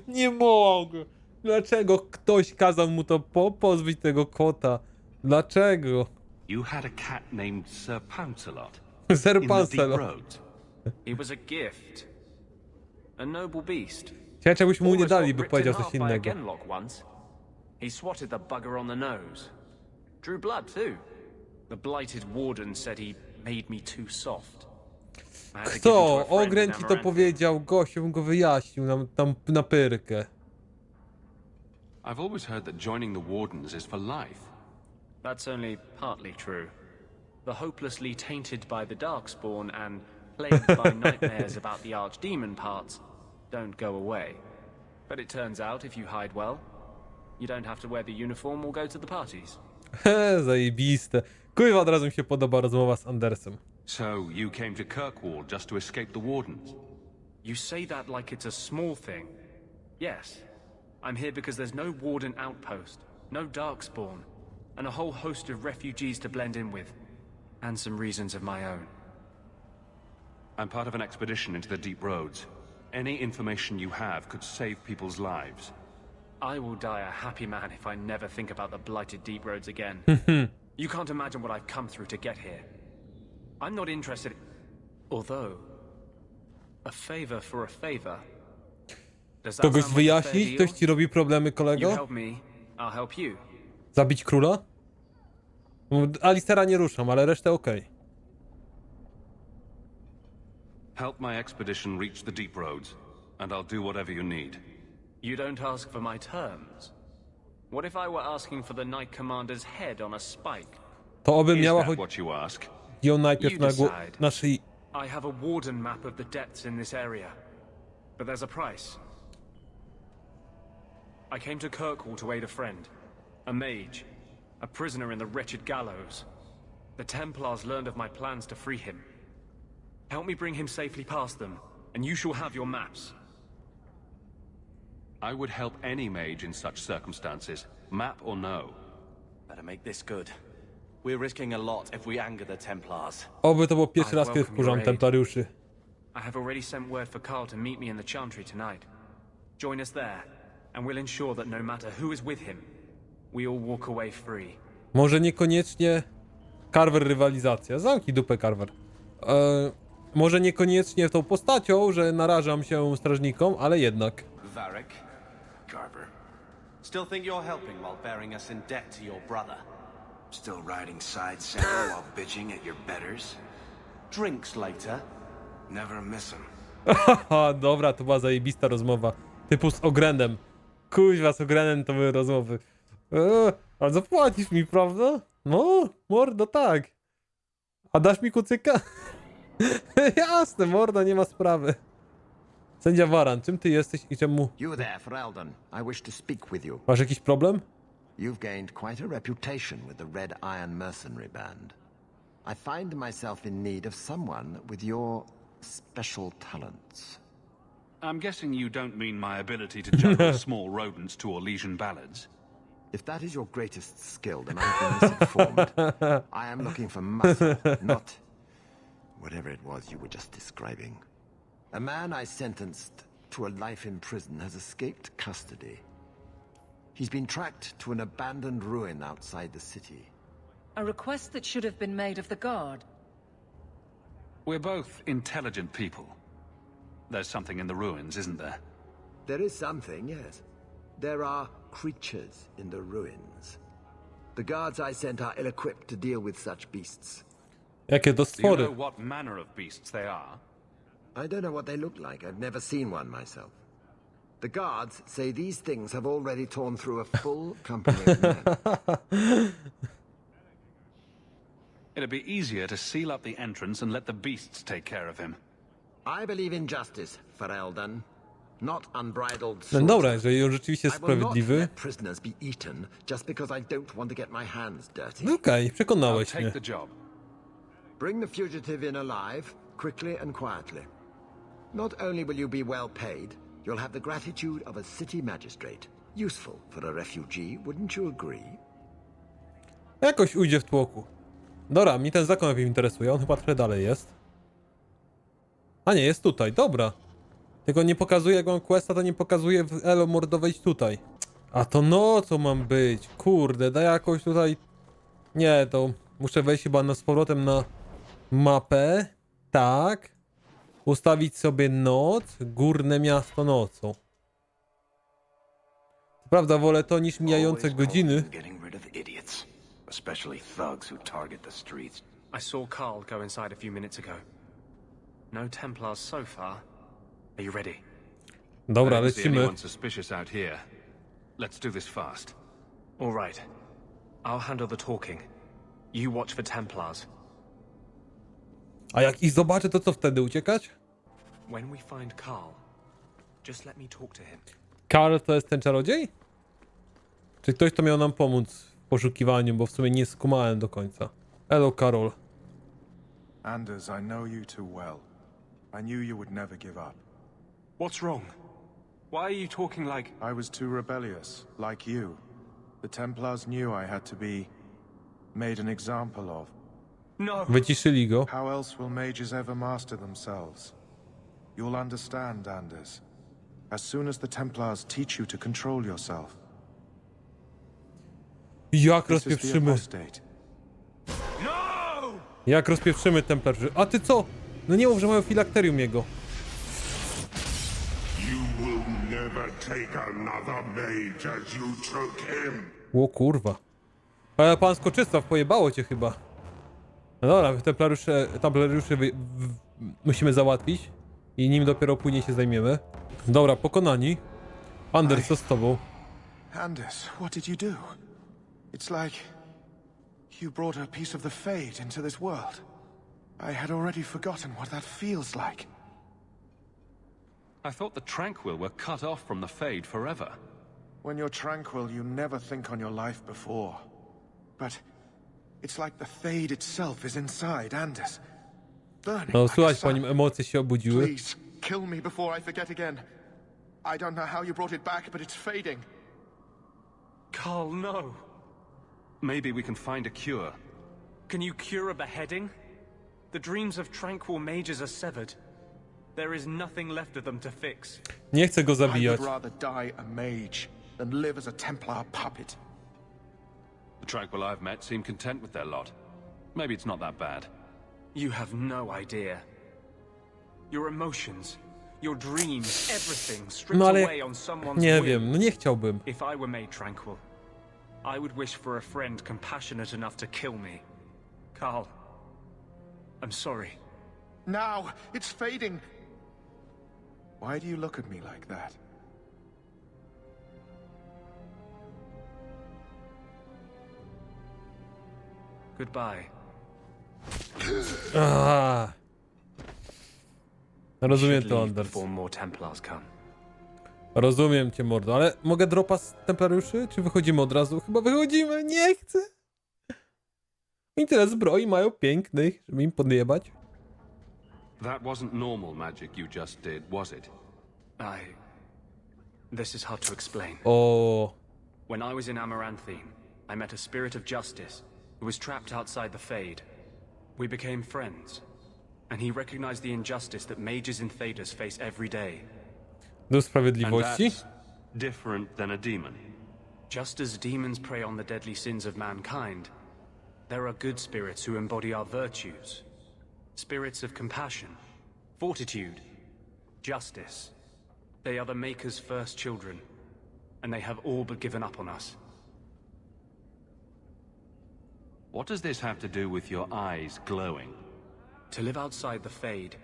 Speaker 1: nie mogę. Dlaczego ktoś kazał mu to pozbyć tego kota? Dlaczego?
Speaker 4: You had a cat named Sir Pouncelot
Speaker 1: Sir
Speaker 4: in the deep
Speaker 1: Pouncelot.
Speaker 4: roads.
Speaker 7: He was a gift. A noble beast.
Speaker 1: Ciekawe, czegoś mu nie
Speaker 7: Almost
Speaker 1: dali,
Speaker 7: got
Speaker 1: by
Speaker 7: ripped
Speaker 1: powiedział
Speaker 7: in
Speaker 1: coś
Speaker 7: half by a
Speaker 1: innego.
Speaker 7: genlock once. He swatted the bugger on the nose. Drew blood too. The blighted warden said he made me too soft. I had to give him to
Speaker 1: Kto?
Speaker 7: a friend in
Speaker 1: Ogręt ci to
Speaker 7: Amaranth.
Speaker 1: powiedział, gościu bym go wyjaśnił tam na pyrkę.
Speaker 4: I've always heard that joining the Wardens is for life.
Speaker 7: That's only partly true. The hopelessly tainted by the Darkspawn and plagued by nightmares about the Archdemon parts don't go away. But it turns out if you hide well, you don't have to wear the uniform or go to the parties.
Speaker 1: Zajebiste. Kurwa, od razu mi się podoba rozmowa z Andersem.
Speaker 4: So you came to Kirkwall just to escape the Wardens?
Speaker 7: You say that like it's a small thing. Yes. I'm here because there's no Warden outpost, no Darkspawn, and a whole host of refugees to blend in with. And some reasons of my own.
Speaker 4: I'm part of an expedition into the deep roads. Any information you have could save people's lives.
Speaker 7: I will die a happy man if I never think about the blighted deep roads again. You can't imagine what I've come through to get here. I'm not interested. Although, a favor for a favor. Does that
Speaker 1: Kogoś
Speaker 7: sound like a fair
Speaker 1: wyjaśnić?
Speaker 7: deal?
Speaker 1: Ktoś ci robi problemy,
Speaker 7: You
Speaker 1: kolego?
Speaker 7: help me, I'll help you.
Speaker 1: Zabić króla? Alistera nie ruszam, ale resztę okej.
Speaker 4: Help my expedition reach the deep roads, and I'll do whatever you need.
Speaker 7: You don't ask for my terms. What if I were asking for the Knight Commander's head on a spike?
Speaker 1: To oby
Speaker 4: Is
Speaker 1: miała
Speaker 4: that
Speaker 1: choć
Speaker 4: what you ask?
Speaker 1: ją najpierw
Speaker 7: You
Speaker 1: na,
Speaker 7: decide.
Speaker 1: na szyi.
Speaker 7: I have a warden map of the depths in this area, but there's a price. I came to Kirkwall to aid a friend, a mage, a prisoner in the wretched gallows. The Templars learned of my plans to free him. Help me bring him safely past them, and you shall have your maps.
Speaker 4: I would help any mage in such circumstances, map or no.
Speaker 5: Better make this good. We're risking a lot if we anger the Templars.
Speaker 1: Oby to był pierwszy
Speaker 7: I
Speaker 1: raz, kiedy
Speaker 7: welcome
Speaker 1: wkurzam
Speaker 7: your aid.
Speaker 1: templariuszy.
Speaker 7: I have already sent word for Carl to meet me in the Chantry tonight. Join us there, and we'll ensure that no matter who is with him, we all walk away free.
Speaker 1: Może niekoniecznie Carver rywalizacja. Zamknij dupę, Carver. Może niekoniecznie tą postacią, że narażam się strażnikom, ale jednak.
Speaker 5: Varric.
Speaker 9: Carver.
Speaker 5: Still think you're helping while bearing us in debt to your brother.
Speaker 9: Still riding side saddle while bitching at your betters?
Speaker 5: Drinks later.
Speaker 9: Never miss 'em.
Speaker 1: Haha, dobra, to była zajebista rozmowa. Typu z Ogrenem. Kuźwa, z Ogrenem to były rozmowy. Ale zapłacisz mi, prawda? No, mordo, tak. A dasz mi kucyka? Jasne, mordo, nie ma sprawy. Sędzia Waran, czym ty jesteś i czemu?
Speaker 13: You there, Ferelden. I wish to speak with you.
Speaker 1: Masz jakiś problem?
Speaker 13: You've gained quite a reputation with the Red Iron Mercenary Band. I find myself in need of someone with your special talents.
Speaker 8: I'm guessing you don't mean my ability to juggle small rodents to Orlesian ballads.
Speaker 13: If that is your greatest skill, then I've been misinformed. I am looking for muscle, not whatever it was you were just describing. A man I sentenced to a life in prison has escaped custody. He's been tracked to an abandoned ruin outside the city.
Speaker 10: A request that should have been made of the guard.
Speaker 8: We're both intelligent people. There's something in the ruins, isn't there?
Speaker 13: There is something, yes. There are creatures in the ruins. The guards I sent are ill-equipped to deal with such beasts.
Speaker 1: Jakie to
Speaker 8: Do you
Speaker 1: stwory?
Speaker 8: know what manner of beasts they are?
Speaker 13: I don't know what they look like. I've never seen one myself. The guards say these things have already torn through a full company of men.
Speaker 8: It'd be easier to seal up the entrance and let the beasts take care of him.
Speaker 13: I believe in justice, Ferelden. Not unbridled
Speaker 1: No
Speaker 13: slaughter.
Speaker 1: dobra, jeżeli on rzeczywiście jest
Speaker 13: I will not
Speaker 1: sprawiedliwy.
Speaker 13: let prisoners be eaten just because I don't want to get my hands dirty.
Speaker 1: Okej, przekonałeś
Speaker 8: Take
Speaker 1: mnie.
Speaker 8: the job.
Speaker 13: Bring the fugitive in alive, quickly and quietly. Not only will you be well paid, you'll have the gratitude of a city magistrate. Useful for a refugee, wouldn't you agree?
Speaker 1: Jakoś ujdzie w tłoku. Dobra, mi ten zakon najpierw interesuje, on chyba trochę dalej jest. A nie, jest tutaj, dobra. Tylko nie pokazuje, jak mam questa, to nie pokazuje w Elo mordo wejść tutaj. A to nocą mam być, kurde, daj jakoś tutaj... Nie, to Muszę wejść chyba z powrotem na mapę. Tak. Ustawić sobie noc. Górne miasto nocą. Co prawda wolę to niż mijające godziny.
Speaker 7: I saw Carl go inside a few minutes ago. No Templars so far. Are you ready?
Speaker 1: Dobra,
Speaker 4: I don't see
Speaker 1: lecimy.
Speaker 4: anyone suspicious out here. Let's do this fast.
Speaker 7: All right. I'll handle the talking. You watch for Templars.
Speaker 1: A jak ich zobaczę, to co wtedy? Uciekać?
Speaker 7: When we find Carl, just let me talk to him.
Speaker 1: Karl to jest ten czarodziej? Czy ktoś to miał nam pomóc w poszukiwaniu, bo w sumie nie skumałem do końca. Hello, Karol.
Speaker 14: Anders, I know you too well. I knew you would never give up.
Speaker 7: What's wrong? Why are you talking like...
Speaker 14: I was too rebellious, like you. The Templars knew I had to be made an example of.
Speaker 7: No!
Speaker 1: Wyciszyli go.
Speaker 14: How else will mages ever master themselves? You'll understand, Anders. As soon as the Templars teach you to control yourself.
Speaker 1: Jak
Speaker 14: This is the
Speaker 1: rozpieprzymy?
Speaker 14: apostate.
Speaker 1: Jak rozpieprzymy templarzy? A ty co? No nie mów, że mają filakterium jego.
Speaker 15: You will never take another mage as you took him.
Speaker 1: O kurwa. Ale pan Skoczystaw, pojebało cię chyba. No dobra, templariuszy musimy załatwić. I nim dopiero później się zajmiemy. Dobra, pokonani. Anders, co z tobą?
Speaker 14: Anders, what did you do? It's like you brought a piece of the Fade into this world. I had already forgotten what that feels like.
Speaker 4: I thought the Tranquil were cut off from the Fade forever.
Speaker 14: When you're tranquil, you never think on your life before. But it's like the Fade itself is inside Anders. Burning
Speaker 1: No
Speaker 14: like a
Speaker 1: słuchaj, po nim
Speaker 14: sun.
Speaker 1: emocje się obudziły.
Speaker 14: Please, kill me before I forget again. I don't know how you brought it back, but it's fading.
Speaker 7: Carl, no!
Speaker 4: Maybe we can find a cure.
Speaker 7: Can you cure a beheading? The dreams of tranquil mages are severed. There is nothing left of them to fix.
Speaker 1: Nie chcę go
Speaker 14: I
Speaker 1: zabijać.
Speaker 14: would rather die a mage than live as a Templar puppet.
Speaker 4: The Tranquil I've met seem content with their lot. Maybe it's not that bad.
Speaker 7: You have no idea. Your emotions, your dreams, everything stripped
Speaker 1: No ale
Speaker 7: away on someone's
Speaker 1: nie
Speaker 7: whim.
Speaker 1: wiem, no nie chciałbym.
Speaker 7: If I were made tranquil, I would wish for a friend compassionate enough to kill me. Carl, I'm sorry.
Speaker 14: Now, it's fading. Why do you look at me like that?
Speaker 7: Goodbye.
Speaker 1: Ah. Rozumiem to, Anders.
Speaker 7: Before more Templars come.
Speaker 1: Rozumiem cię, mordo, ale mogę dropa z templariuszy? Czy wychodzimy od razu? Chyba wychodzimy, nie chcę. I tyle zbroi mają pięknych, żeby im podjebać.
Speaker 4: That wasn't normal magic you just did, was it?
Speaker 7: This is hard to explain.
Speaker 1: O.
Speaker 7: When I was in Amaranthine, I met a spirit of justice who was trapped outside the Fade. We became friends, and he recognized the injustice that mages and Thaders face every day.
Speaker 1: Do
Speaker 4: And
Speaker 1: sprawiedliwości?
Speaker 4: that's different than a demon.
Speaker 7: Just as demons prey on the deadly sins of mankind, there are good spirits who embody our virtues. Spirits of compassion, fortitude, justice. They are the Maker's first children, and they have all but given up on us.
Speaker 4: What does this have to do with your eyes glowing?
Speaker 7: To live outside the Fade,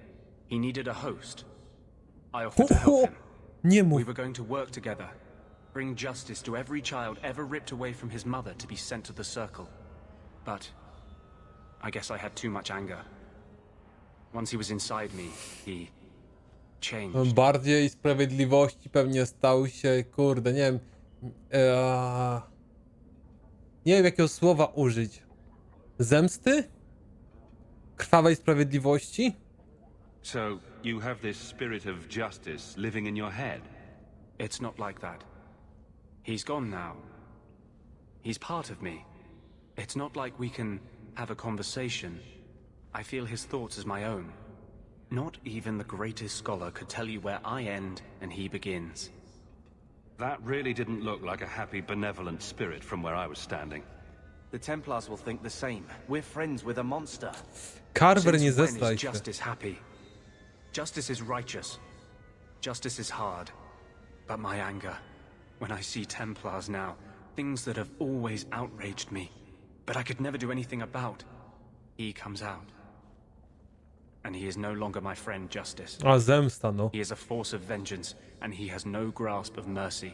Speaker 7: he needed a host. I offered to help him.
Speaker 1: Nie mów.
Speaker 7: We were going to work together, bring justice to every child ever ripped away from his mother to be sent to the Circle. But I guess I had too much anger. Once he was inside me, he changed.
Speaker 1: Bardziej sprawiedliwości pewnie stał się, kurde, nie wiem. Nie wiem jakiego słowa użyć. Zemsty? Krwawej sprawiedliwości?
Speaker 4: So, you have this spirit of justice living in your head?
Speaker 7: It's not like that. He's gone now. He's part of me. It's not like we can have a conversation. I feel his thoughts as my own. Not even the greatest scholar could tell you where I end and he begins.
Speaker 4: That really didn't look like a happy, benevolent spirit from where I was standing.
Speaker 5: The Templars will think the same. We're friends with a monster.
Speaker 1: Carver, nie
Speaker 7: Since when
Speaker 1: zestraj
Speaker 7: is
Speaker 1: się.
Speaker 7: justice happy? Justice is righteous. Justice is hard. But my anger, when I see Templars now, things that have always outraged me, but I could never do anything about, he comes out. And he is no longer my friend Justice.
Speaker 1: A, zemsta, no.
Speaker 7: He is a force of vengeance, and he has no grasp of mercy.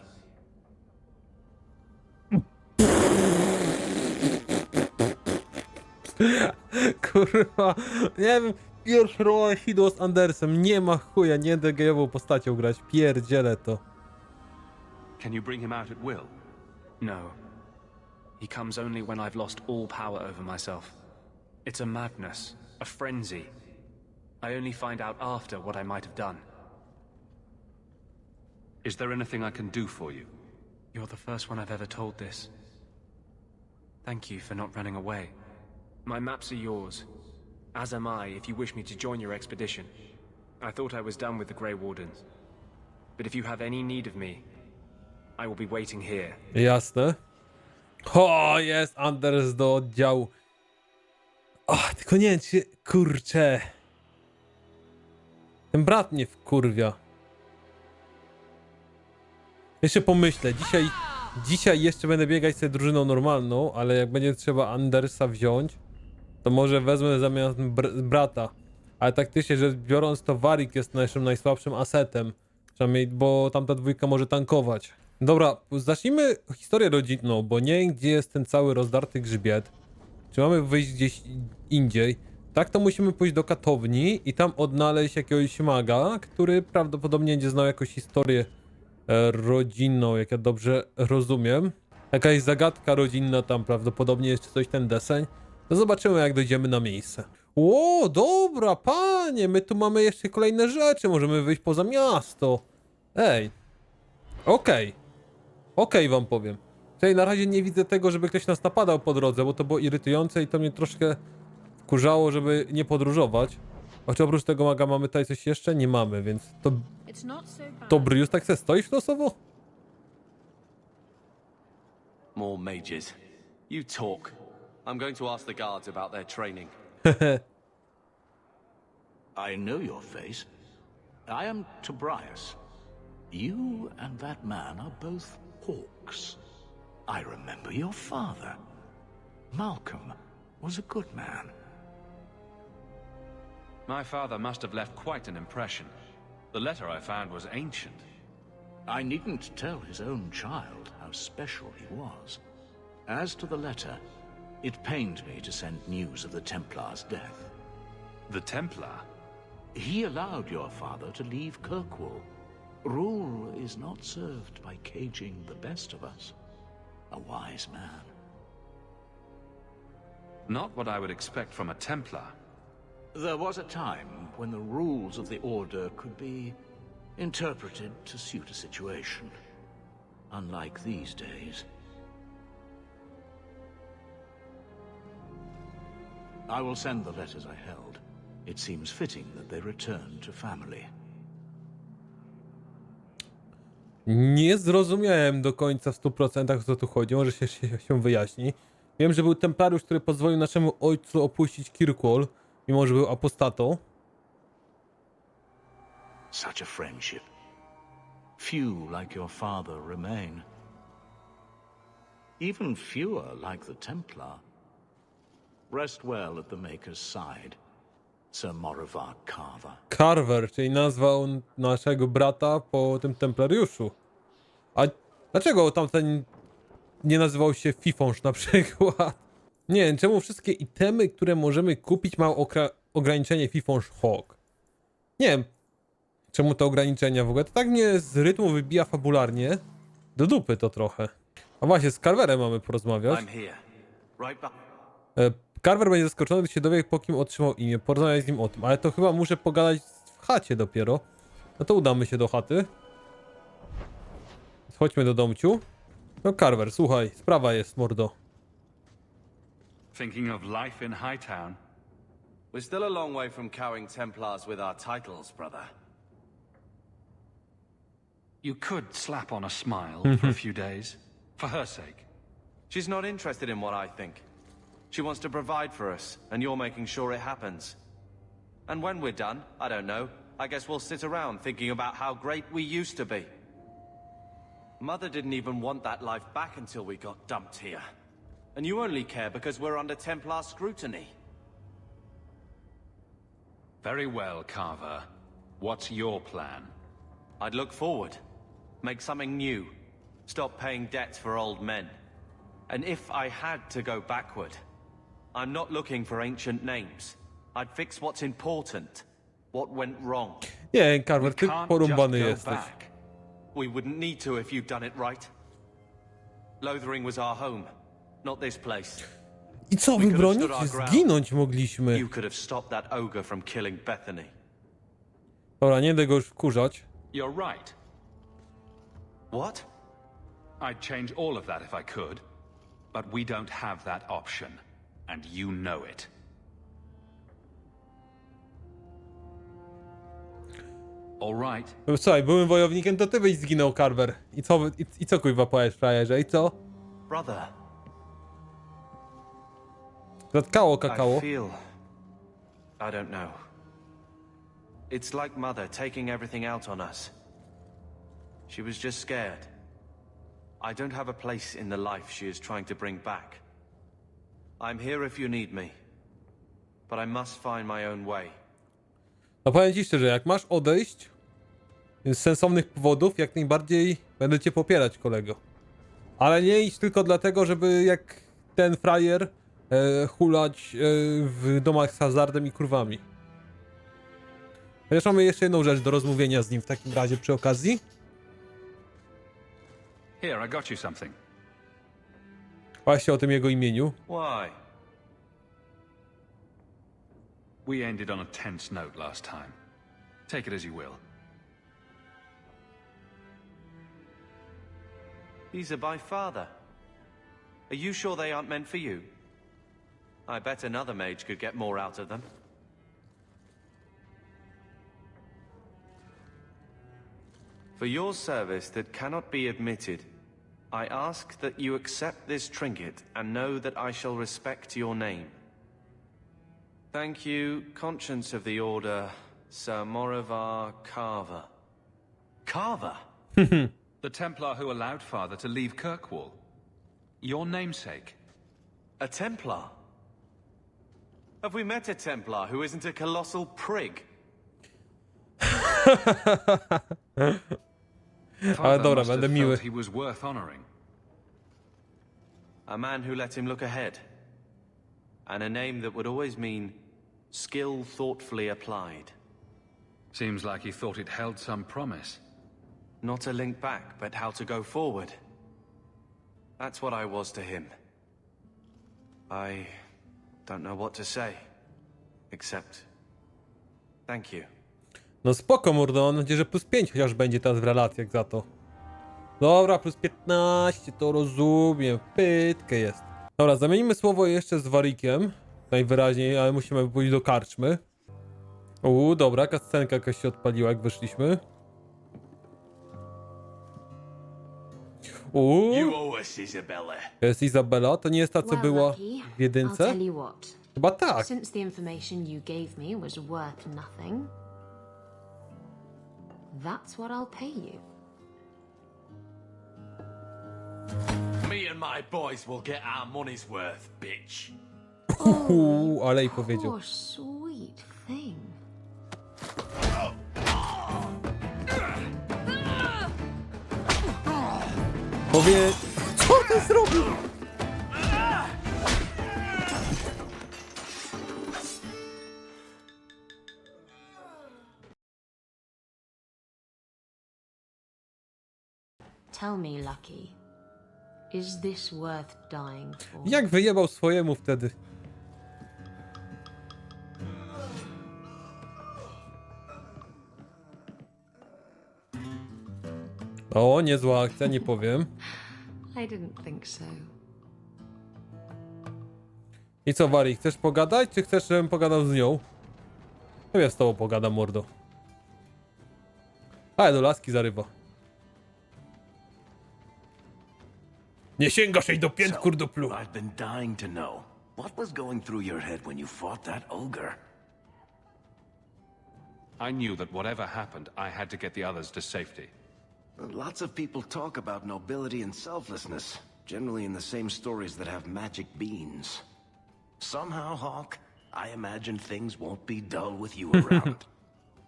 Speaker 1: Kurwa, nie wiem, pierwszy rola Hido z Andersem, nie ma chuja, nie będę gejową postacią grać, pierdzielę to.
Speaker 4: Can you bring him out at will?
Speaker 7: No. He comes only when I've lost all power over myself. It's a madness, a frenzy. I only find out after what I might have done.
Speaker 4: Is there anything I can do for you?
Speaker 7: You're the first one I've ever told this. Thank you for not running away. My maps are yours, as am I if you wish me to join your expedition. I thought I was done with the Grey Wardens. But if you have any need of me, I will be waiting here.
Speaker 1: Jasne. O, jest Anders do oddziału. O, tylko nie wiem, czy... Kurczę. Ten brat mnie wkurwia. Jeszcze pomyślę, dzisiaj jeszcze będę biegać sobie drużyną normalną, ale jak będzie trzeba Andersa wziąć, to może wezmę zamiast brata. Ale taktycznie rzecz biorąc, to Warwick jest naszym najsłabszym asetem. Przynajmniej, bo tamta dwójka może tankować. Dobra, zacznijmy historię rodzinną, bo nie wiem, gdzie jest ten cały rozdarty grzbiet. Czy mamy wyjść gdzieś indziej? Tak, to musimy pójść do katowni i tam odnaleźć jakiegoś maga, który prawdopodobnie będzie znał jakąś historię rodzinną, jak ja dobrze rozumiem. Jakaś zagadka rodzinna tam prawdopodobnie jest, czy coś ten deseń. No zobaczymy, jak dojdziemy na miejsce. O, dobra, panie, my tu mamy jeszcze kolejne rzeczy, możemy wyjść poza miasto. Ej, okej, wam powiem. Tutaj na razie nie widzę tego, żeby ktoś nas napadał po drodze, bo to było irytujące i to mnie troszkę wkurzało, żeby nie podróżować. Choć oprócz tego maga mamy tutaj coś jeszcze? Nie mamy, więc to... Dobry, już tak se stoisz losowo?
Speaker 5: More mages. You talk. I'm going to ask the guards about their training.
Speaker 8: I know your face. I am Tobias. You and that man are both hawks. I remember your father. Malcolm was a good man.
Speaker 4: My father must have left quite an impression. The letter I found was ancient.
Speaker 8: I needn't tell his own child how special he was. As to the letter, it pained me to send news of the Templar's death.
Speaker 4: The Templar?
Speaker 8: He allowed your father to leave Kirkwall. Rule is not served by caging the best of us. A wise man.
Speaker 4: Not what I would expect from a Templar.
Speaker 8: There was a time when the rules of the Order could be interpreted to suit a situation. Unlike these days. I will send the letters I held. It seems fitting that they return to family.
Speaker 1: Nie zrozumiałem do końca w 100% o co tu chodzi, może się wyjaśni. Wiem, że był templariusz, który pozwolił naszemu ojcu opuścić Kirkwall, mimo że był apostatą.
Speaker 8: Such a friendship. Few like your father remain. Even fewer like the Templar. Rest well at the Maker's side, Sir Morivar Carver.
Speaker 1: Carver, czyli nazwał naszego brata po tym templariuszu. A dlaczego tamten nie nazywał się Fifonż na przykład? Nie wiem, czemu wszystkie itemy, które możemy kupić, mają ograniczenie Fifonż Hawke. Nie wiem, czemu te ograniczenia w ogóle. To tak mnie z rytmu wybija fabularnie. Do dupy to trochę. A właśnie, z Carverem mamy porozmawiać. Carver będzie zaskoczony, gdy się dowie, po kim otrzymał imię. Porozmawiać z nim o tym, ale to chyba muszę pogadać w chacie dopiero. No to udamy się do chaty. Chodźmy do domciu. No Carver, słuchaj, sprawa jest, mordo.
Speaker 4: Thinking of life in Hightown?
Speaker 5: We're still a long way from cowing Templars with our titles, brother.
Speaker 4: You could slap on a smile for a few days, for her sake.
Speaker 5: She's not interested in what I think. She wants to provide for us, and you're making sure it happens. And when we're done, I don't know, I guess we'll sit around thinking about how great we used to be. Mother didn't even want that life back until we got dumped here. And you only care because we're under Templar scrutiny.
Speaker 4: Very well, Carver. What's your plan?
Speaker 5: I'd look forward. Make something new. Stop paying debts for old men. And if I had to go backward, I'm not looking for ancient names. I'd fix what's important. What went wrong.
Speaker 1: Nie, Carver, ty porąbany jesteś.
Speaker 5: We wouldn't need to if you'd done it right. Lothering was our home, not this place.
Speaker 1: I co wybronić? Zginąć mogliśmy.
Speaker 5: You could have stopped that ogre from killing Bethany.
Speaker 1: Dobra, nie będę go już wkurzać.
Speaker 4: You're right.
Speaker 5: What?
Speaker 4: I'd change all of that if I could, but we don't have that option, and you know it. All right.
Speaker 1: Słuchaj, byłem wojownikiem, to ty byś zginął, Carver. I co kurwa powiesz, frajerze? I co?
Speaker 5: Brother.
Speaker 1: Zatkało kakao.
Speaker 5: I don't know. It's like Mother taking everything out on us. She was just scared. I don't have a place in the life she is trying to bring back. I'm here if you need me. But I must find my own way.
Speaker 1: No powiem ci szczerze, jak masz odejść z sensownych powodów, jak najbardziej będę cię popierać, kolego. Ale nie idź tylko dlatego, żeby jak ten frajer hulać w domach z hazardem i kurwami. Chociaż mamy jeszcze jedną rzecz do rozmówienia z nim w takim razie przy okazji.
Speaker 4: Here, I got you something.
Speaker 1: Właśnie o tym jego imieniu.
Speaker 5: Why?
Speaker 4: We ended on a tense note last time. Take it as you will.
Speaker 5: These are by father. Are you sure they aren't meant for you? I bet another mage could get more out of them. For your service that cannot be admitted, I ask that you accept this trinket and know that I shall respect your name. Thank you, Conscience of the Order, Sir Morivar Carver. Carver?
Speaker 4: The Templar who allowed Father to leave Kirkwall. Your namesake.
Speaker 5: A Templar? Have we met a Templar who isn't a colossal prig?
Speaker 1: Ale dobra, będę miły.
Speaker 4: He was worth honoring.
Speaker 5: A man who let him look ahead. And a name that would always mean skill thoughtfully applied.
Speaker 4: Seems like he thought it held some promise.
Speaker 5: Not a link back, but how to go forward. That's what I was to him. I don't know what to say. Except... thank you.
Speaker 1: No spoko, mordo, mam nadzieję, że plus 5 chociaż będzie teraz w relacjach za to. Dobra, plus 15, to rozumiem, pytkę jest. Dobra, zamienimy słowo jeszcze z Warikiem, najwyraźniej, ale musimy pójść do karczmy. Dobra, kascenka jakaś się odpaliła, jak wyszliśmy. To jest Izabela, to nie jest ta, co była w jedynce? Chyba tak.
Speaker 16: Since the information you gave me was worth nothing, that's what I'll pay you.
Speaker 5: Me and my boys will get our money's worth, bitch.
Speaker 1: Ale i powiedział.
Speaker 16: Poor sweet thing.
Speaker 1: Powie... Co ty zrobił?
Speaker 16: Tell me, Lucky, is this worth dying for?
Speaker 1: Jak wyjebał swojemu wtedy? O, niezła akcja, nie powiem.
Speaker 16: I didn't think so.
Speaker 1: I co, Wari, chcesz pogadać, czy chcesz, żebym pogadał z nią? No ja z tobą pogadam, mordo. Ale do laski zarywa. Nie sięgasz jej do pięt, kurduplu.
Speaker 9: I've been dying to know. What was going through your head when you fought that ogre?
Speaker 4: I knew that whatever happened, I had to get the others to safety.
Speaker 9: Lots of people talk about nobility and selflessness, generally in the same stories that have magic beans. Somehow, Hawke, I imagine things won't be dull with you around.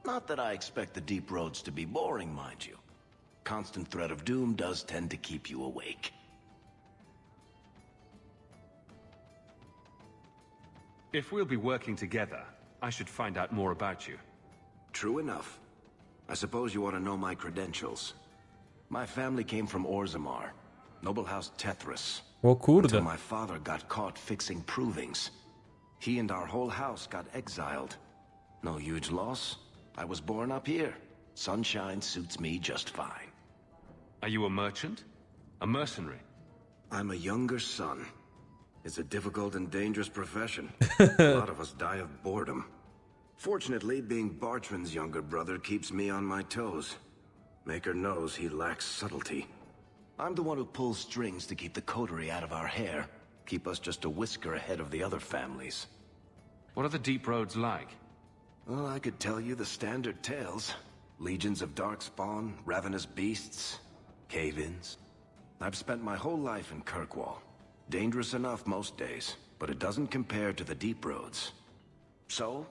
Speaker 9: Not that I expect the deep roads to be boring, mind you. Constant threat of doom does tend to keep you awake.
Speaker 4: If we'll be working together, I should find out more about you.
Speaker 9: True enough. I suppose you ought to know my credentials. My family came from Orzammar, noble house Tethras.
Speaker 1: O kurde.
Speaker 9: Until my father got caught fixing provings. He and our whole house got exiled. No huge loss. I was born up here. Sunshine suits me just fine.
Speaker 4: Are you a merchant? A mercenary?
Speaker 9: I'm a younger son. It's a difficult and dangerous profession. A lot of us die of boredom. Fortunately, being Bartrand's younger brother keeps me on my toes. Maker knows he lacks subtlety. I'm the one who pulls strings to keep the coterie out of our hair. Keep us just a whisker ahead of the other families.
Speaker 4: What are the deep roads like?
Speaker 9: Well, I could tell you the standard tales. Legions of darkspawn, ravenous beasts, cave-ins. I've spent my whole life in Kirkwall. Dangerous enough most days, but it doesn't compare to the deep roads. So,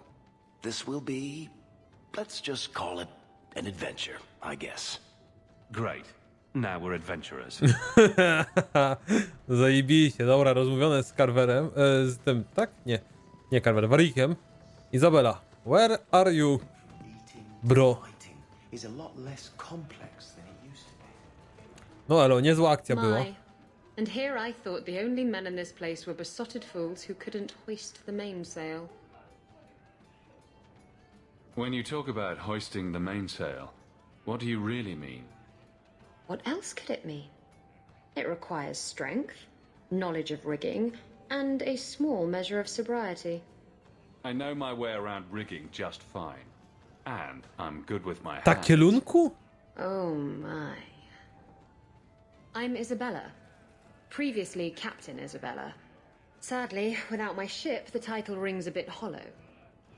Speaker 9: this will be, let's just call it an adventure, I guess.
Speaker 4: Great. Now we're adventurers.
Speaker 1: Zajebiście, dobra, rozmówione z Carverem, z tym, tak? Nie Carver, Warwickiem. Izabela, where are you, bro? No ale niezła akcja była.
Speaker 16: And here I thought the only men in this place were besotted fools who couldn't hoist the mainsail.
Speaker 4: When you talk about hoisting the mainsail, what do you really mean?
Speaker 16: What else could it mean? It requires strength, knowledge of rigging, and a small measure of sobriety.
Speaker 4: I know my way around rigging just fine. And I'm good with my hands.
Speaker 1: Tak kielunku?
Speaker 16: Oh my. I'm Isabella. Previously Captain Isabella. Sadly, without my ship, the title rings a bit hollow.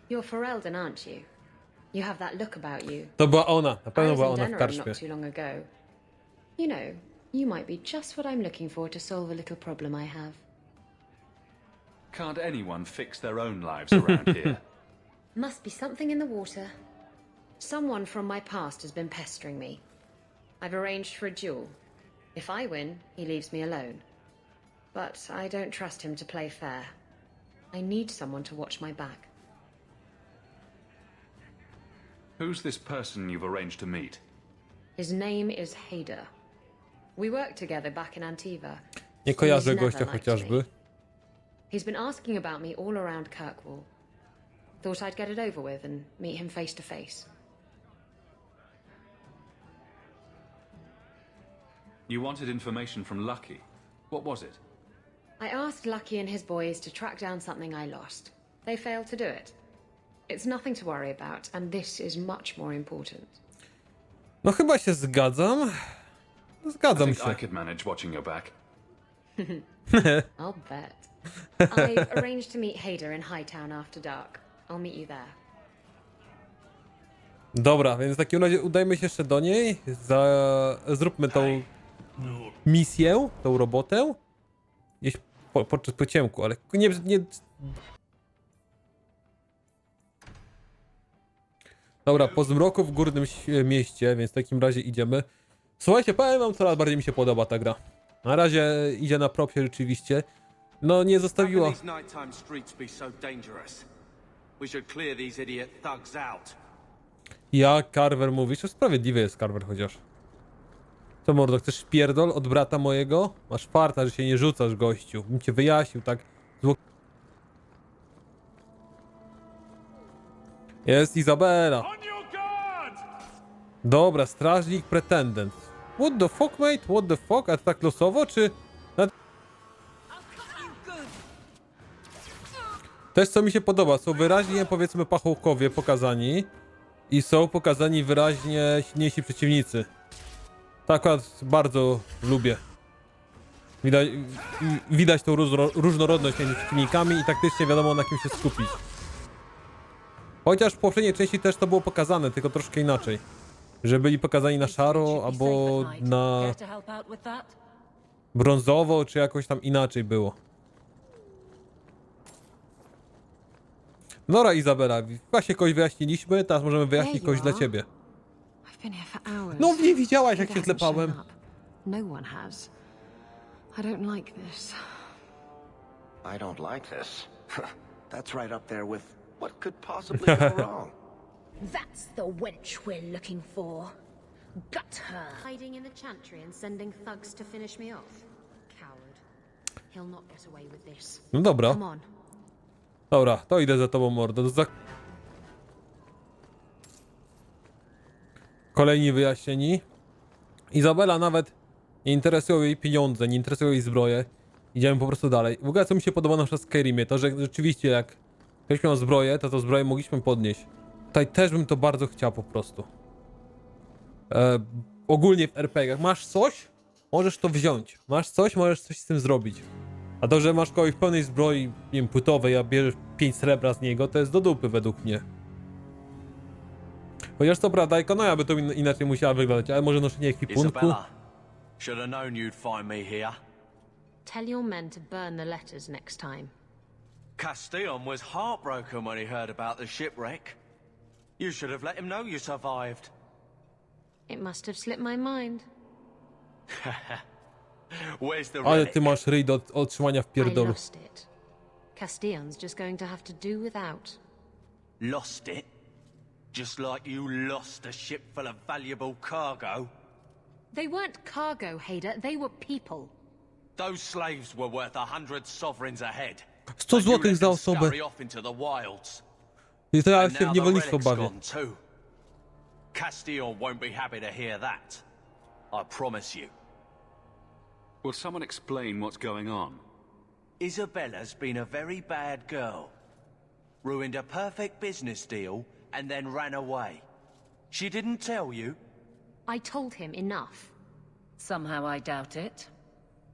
Speaker 16: You're Ferelden, aren't you? You have that look about you.
Speaker 1: To była ona, na
Speaker 16: I
Speaker 1: pewno
Speaker 16: was
Speaker 1: była
Speaker 16: in
Speaker 1: ona w
Speaker 16: Denerim
Speaker 1: karczmie.
Speaker 16: not too long ago. You know, you might be just what I'm looking for to solve a little problem I have.
Speaker 4: Can't anyone fix their own lives around here?
Speaker 16: Must be something in the water. Someone from my past has been pestering me. I've arranged for a duel. If I win, he leaves me alone. But I don't trust him to play fair. I need someone to watch my back.
Speaker 4: Who's this person you've arranged to meet?
Speaker 16: His name is Hader. We worked together back in Antiva.
Speaker 1: Nie kojarzę
Speaker 16: He's never
Speaker 1: gościa
Speaker 16: liked
Speaker 1: chociażby.
Speaker 16: me. He's been asking about me all around Kirkwall. Thought I'd get it over with and meet him face to face.
Speaker 4: You wanted information from Lucky. What was it?
Speaker 16: I asked Lucky and his boys to track down something I lost. They failed to do it. It's nothing to worry about, and this is much more important.
Speaker 1: No chyba się zgadzam. Zgadzam
Speaker 4: I
Speaker 1: się.
Speaker 4: could manage watching your back.
Speaker 16: I'll bet. I've arranged to meet Hader in Hightown after dark. I'll meet you there.
Speaker 1: Dobra, więc w takim razie udajmy się jeszcze do niej. Zróbmy tą misję, tą robotę. Gdzieś po ciemku, ale nie... Dobra, po zmroku w górnym mieście, więc w takim razie idziemy. Słuchajcie, powiem wam, coraz bardziej mi się podoba ta gra. Na razie idzie na propsie rzeczywiście. No nie zostawiła... Ja, Carver mówisz, to sprawiedliwy jest Carver chociaż. Co mordo, chcesz pierdol od brata mojego? Masz farta, że się nie rzucasz, gościu. Bym cię wyjaśnił, tak? Jest Izabela. Dobra, strażnik, pretendent. What the fuck, mate? What the fuck? A to tak losowo, czy... Też co mi się podoba, są wyraźnie, powiedzmy, pachołkowie pokazani. I są pokazani wyraźnie silniejsi przeciwnicy. Tak akurat bardzo lubię. Widać tą różnorodność między przeciwnikami i taktycznie wiadomo, na kim się skupić. Chociaż w poprzedniej części też to było pokazane, tylko troszkę inaczej. Że byli pokazani na szaro, albo na brązowo, czy jakoś tam inaczej było. Dobra, Izabela, właśnie kogoś wyjaśniliśmy, teraz możemy wyjaśnić kogoś dla ciebie. No nie widziałaś, jak się zlepałem.
Speaker 16: No one has. I don't like this.
Speaker 9: I don't like this. That's right up there with what could possibly go wrong.
Speaker 16: That's the wench we're looking for. Gut her. Hiding in the chantry and sending thugs to finish me off. Coward. He'll not get away with this.
Speaker 1: No dobra.
Speaker 16: Come on.
Speaker 1: Dobra, to idę za tobą, mordo. Kolejni wyjaśnieni. Izabela nawet nie interesują jej pieniądze, nie interesują jej zbroje. Idziemy po prostu dalej. W ogóle co mi się podoba na przykład w Skyrimie, to że rzeczywiście jak ktoś miał zbroję, to zbroję mogliśmy podnieść. Tutaj też bym to bardzo chciał po prostu. Ogólnie w RPG-ach masz coś, możesz to wziąć. Masz coś, możesz coś z tym zrobić. A to, że masz kogoś w pełnej zbroi, nie wiem, płytowej, a bierzesz 5 srebra z niego, to jest do dupy według mnie. Chociaż to prawda, Ikonoja by to inaczej musiała wyglądać, ale może noszenie ekwipunku.
Speaker 5: Isabella, should have known you'd find me here.
Speaker 16: Tell your men to burn the letters next time.
Speaker 5: Castillon was heartbroken when he heard about the shipwreck. You should have let him know you survived.
Speaker 16: It must have slipped my mind.
Speaker 5: Where's the
Speaker 1: Ale
Speaker 5: relic?
Speaker 1: ty masz ryj do otrzymania w
Speaker 16: I
Speaker 1: pierdolu.
Speaker 16: lost it. Castillon's just going to have to do without.
Speaker 5: Lost it? Just like you lost a ship full of valuable cargo?
Speaker 16: They weren't cargo, Hader. They were people.
Speaker 5: Those slaves were worth 100 sovereigns a head.
Speaker 1: 100
Speaker 5: And you
Speaker 1: złotych
Speaker 5: let
Speaker 1: za
Speaker 5: them
Speaker 1: osobę.
Speaker 5: scurry off into the wilds.
Speaker 1: I to ja
Speaker 5: And
Speaker 1: się
Speaker 5: now
Speaker 1: w
Speaker 5: the
Speaker 1: niewolnictwo
Speaker 5: relic's
Speaker 1: bawię.
Speaker 5: gone too. Castillon won't be happy to hear that. I promise you.
Speaker 4: Will someone explain what's going on?
Speaker 5: Isabella's been a very bad girl. Ruined a perfect business deal and then ran away. She didn't tell you?
Speaker 16: I told him enough.
Speaker 10: Somehow I doubt it.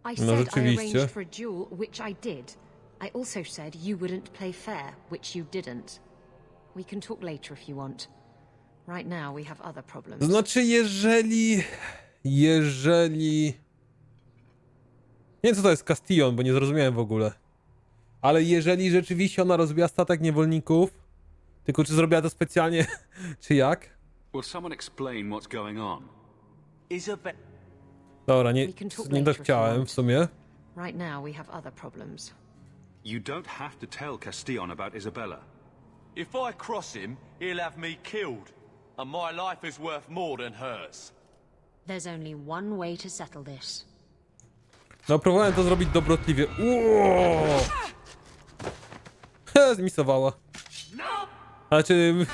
Speaker 16: I
Speaker 1: No
Speaker 16: said I
Speaker 1: rzeczywiście.
Speaker 16: arranged for a duel, which I did. I also said you wouldn't play fair, which you didn't. We can talk later if you want. Right now we have other problems.
Speaker 1: Znaczy, jeżeli... Nie wiem, co to jest Castillon, bo nie zrozumiałem w ogóle. Ale jeżeli rzeczywiście ona rozbiła statek niewolników, tylko czy zrobiła to specjalnie, czy jak?
Speaker 4: Will someone explain what's going on?
Speaker 1: Dobra, nie to chciałem w sumie.
Speaker 16: Right now we have other problems.
Speaker 4: You don't have to tell Castillon about Isabella.
Speaker 5: If I cross him, he'll have me killed. And my life is worth more than hers.
Speaker 16: There's only one way to settle this.
Speaker 1: No, próbowałem to zrobić dobrotliwie. Uuuu! Zmisowała. Znaczy...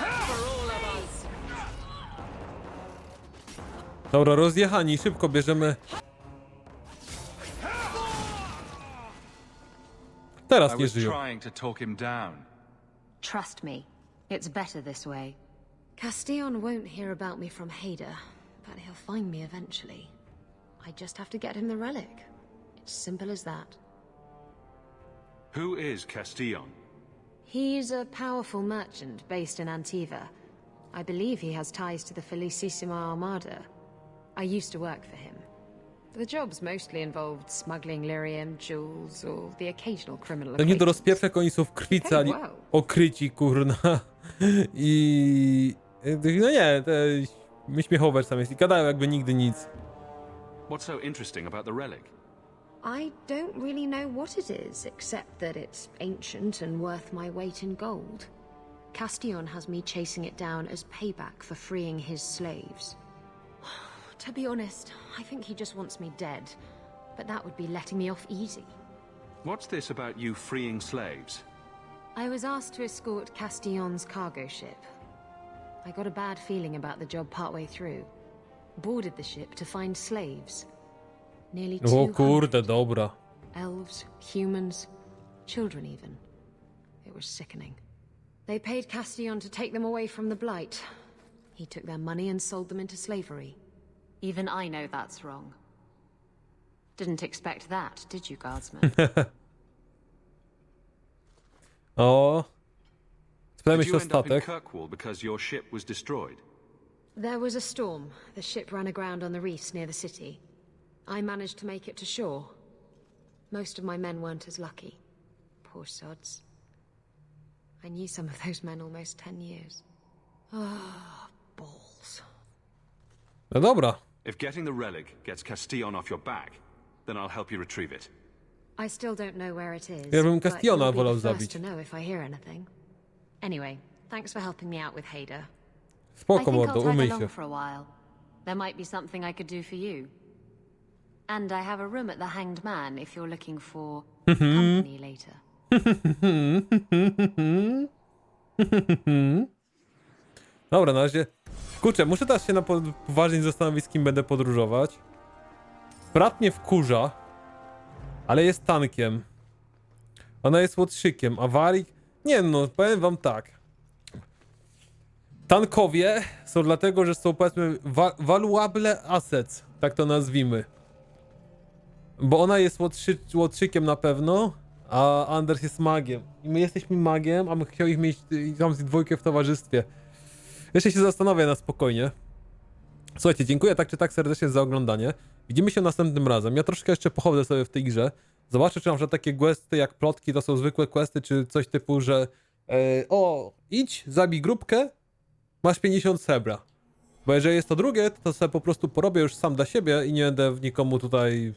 Speaker 1: Dobra, rozjechani, szybko bierzemy. Teraz nie żyją.
Speaker 4: trying to talk him down.
Speaker 16: Trust me, it's better this way. Castillon won't hear about me from Hader, but he'll find me eventually. I just have to get him the relic. It's simple as that.
Speaker 4: Who is Castillon?
Speaker 16: He's a powerful merchant based in Antiva. I believe he has ties to the Felicissima Armada. I used to work for him. The jobs mostly involved smuggling lyrium, jewels, or the occasional criminal
Speaker 1: To nie do rozpiewek, oni są w krwi cali okryci, kurna. I... No nie, te śmiechowe sam jest i gadają jakby nigdy nic.
Speaker 4: What's so interesting about the relic?
Speaker 16: I don't really know what it is, except that it's ancient and worth my weight in gold. Castillon has me chasing it down as payback for freeing his slaves. To be honest, I think he just wants me dead, but that would be letting me off easy.
Speaker 4: What's this about you freeing slaves?
Speaker 16: I was asked to escort Castillon's cargo ship. I got a bad feeling about the job partway through. Boarded the ship to find slaves. Nearly 200.
Speaker 1: O kurde, dobra.
Speaker 16: Elves, humans, children even. It was sickening. They paid Castillon to take them away from the Blight. He took their money and sold them into slavery. Even I know that's wrong. Didn't expect that, did you, guardsman?
Speaker 1: O. Spytajmy
Speaker 4: Did
Speaker 1: się
Speaker 4: you
Speaker 1: o
Speaker 4: end up in
Speaker 1: statek.
Speaker 4: Kirkwall because your ship was destroyed?
Speaker 16: There was a storm. The ship ran aground on the reefs near the city. I managed to make it to shore. Most of my men weren't as lucky. Poor sods. I knew some of those men almost 10 years. Ah, balls.
Speaker 1: No dobra.
Speaker 4: If getting the relic gets Castillon off your back, then I'll help you retrieve it.
Speaker 16: I still don't know where it is.
Speaker 1: Ja bym
Speaker 16: but
Speaker 1: Castillona
Speaker 16: you'll be
Speaker 1: wolał
Speaker 16: the first
Speaker 1: zabić.
Speaker 16: to know if I hear anything. Anyway, thanks for helping me out with Hader. I
Speaker 1: Spoko,
Speaker 16: think
Speaker 1: mordo,
Speaker 16: I'll tag
Speaker 1: umyj
Speaker 16: along
Speaker 1: się.
Speaker 16: for a while. There might be something I could do for you. And I have a room at the Hanged Man if you're looking for company later.
Speaker 1: Dobra, na razie. Kurczę, muszę teraz się poważnie zastanowić, z kim będę podróżować. Brat mnie wkurza, ale jest tankiem. Ona jest łotrzykiem, a Warik... Nie no, powiem wam tak. Tankowie są dlatego, że są, powiedzmy, valuable assets, tak to nazwijmy. Bo ona jest łotrzykiem na pewno, a Anders jest magiem. I my jesteśmy magiem, a my chciał ich mieć tam z dwójkę w towarzystwie. Jeszcze się zastanawiam na spokojnie. Słuchajcie, dziękuję tak czy tak serdecznie za oglądanie. Widzimy się następnym razem. Ja troszkę jeszcze pochodzę sobie w tej grze. Zobaczę, czy na przykład takie questy jak plotki to są zwykłe questy, czy coś typu, że idź, zabij grupkę, masz 50 srebra. Bo jeżeli jest to drugie, to sobie po prostu porobię już sam dla siebie i nie będę w nikomu tutaj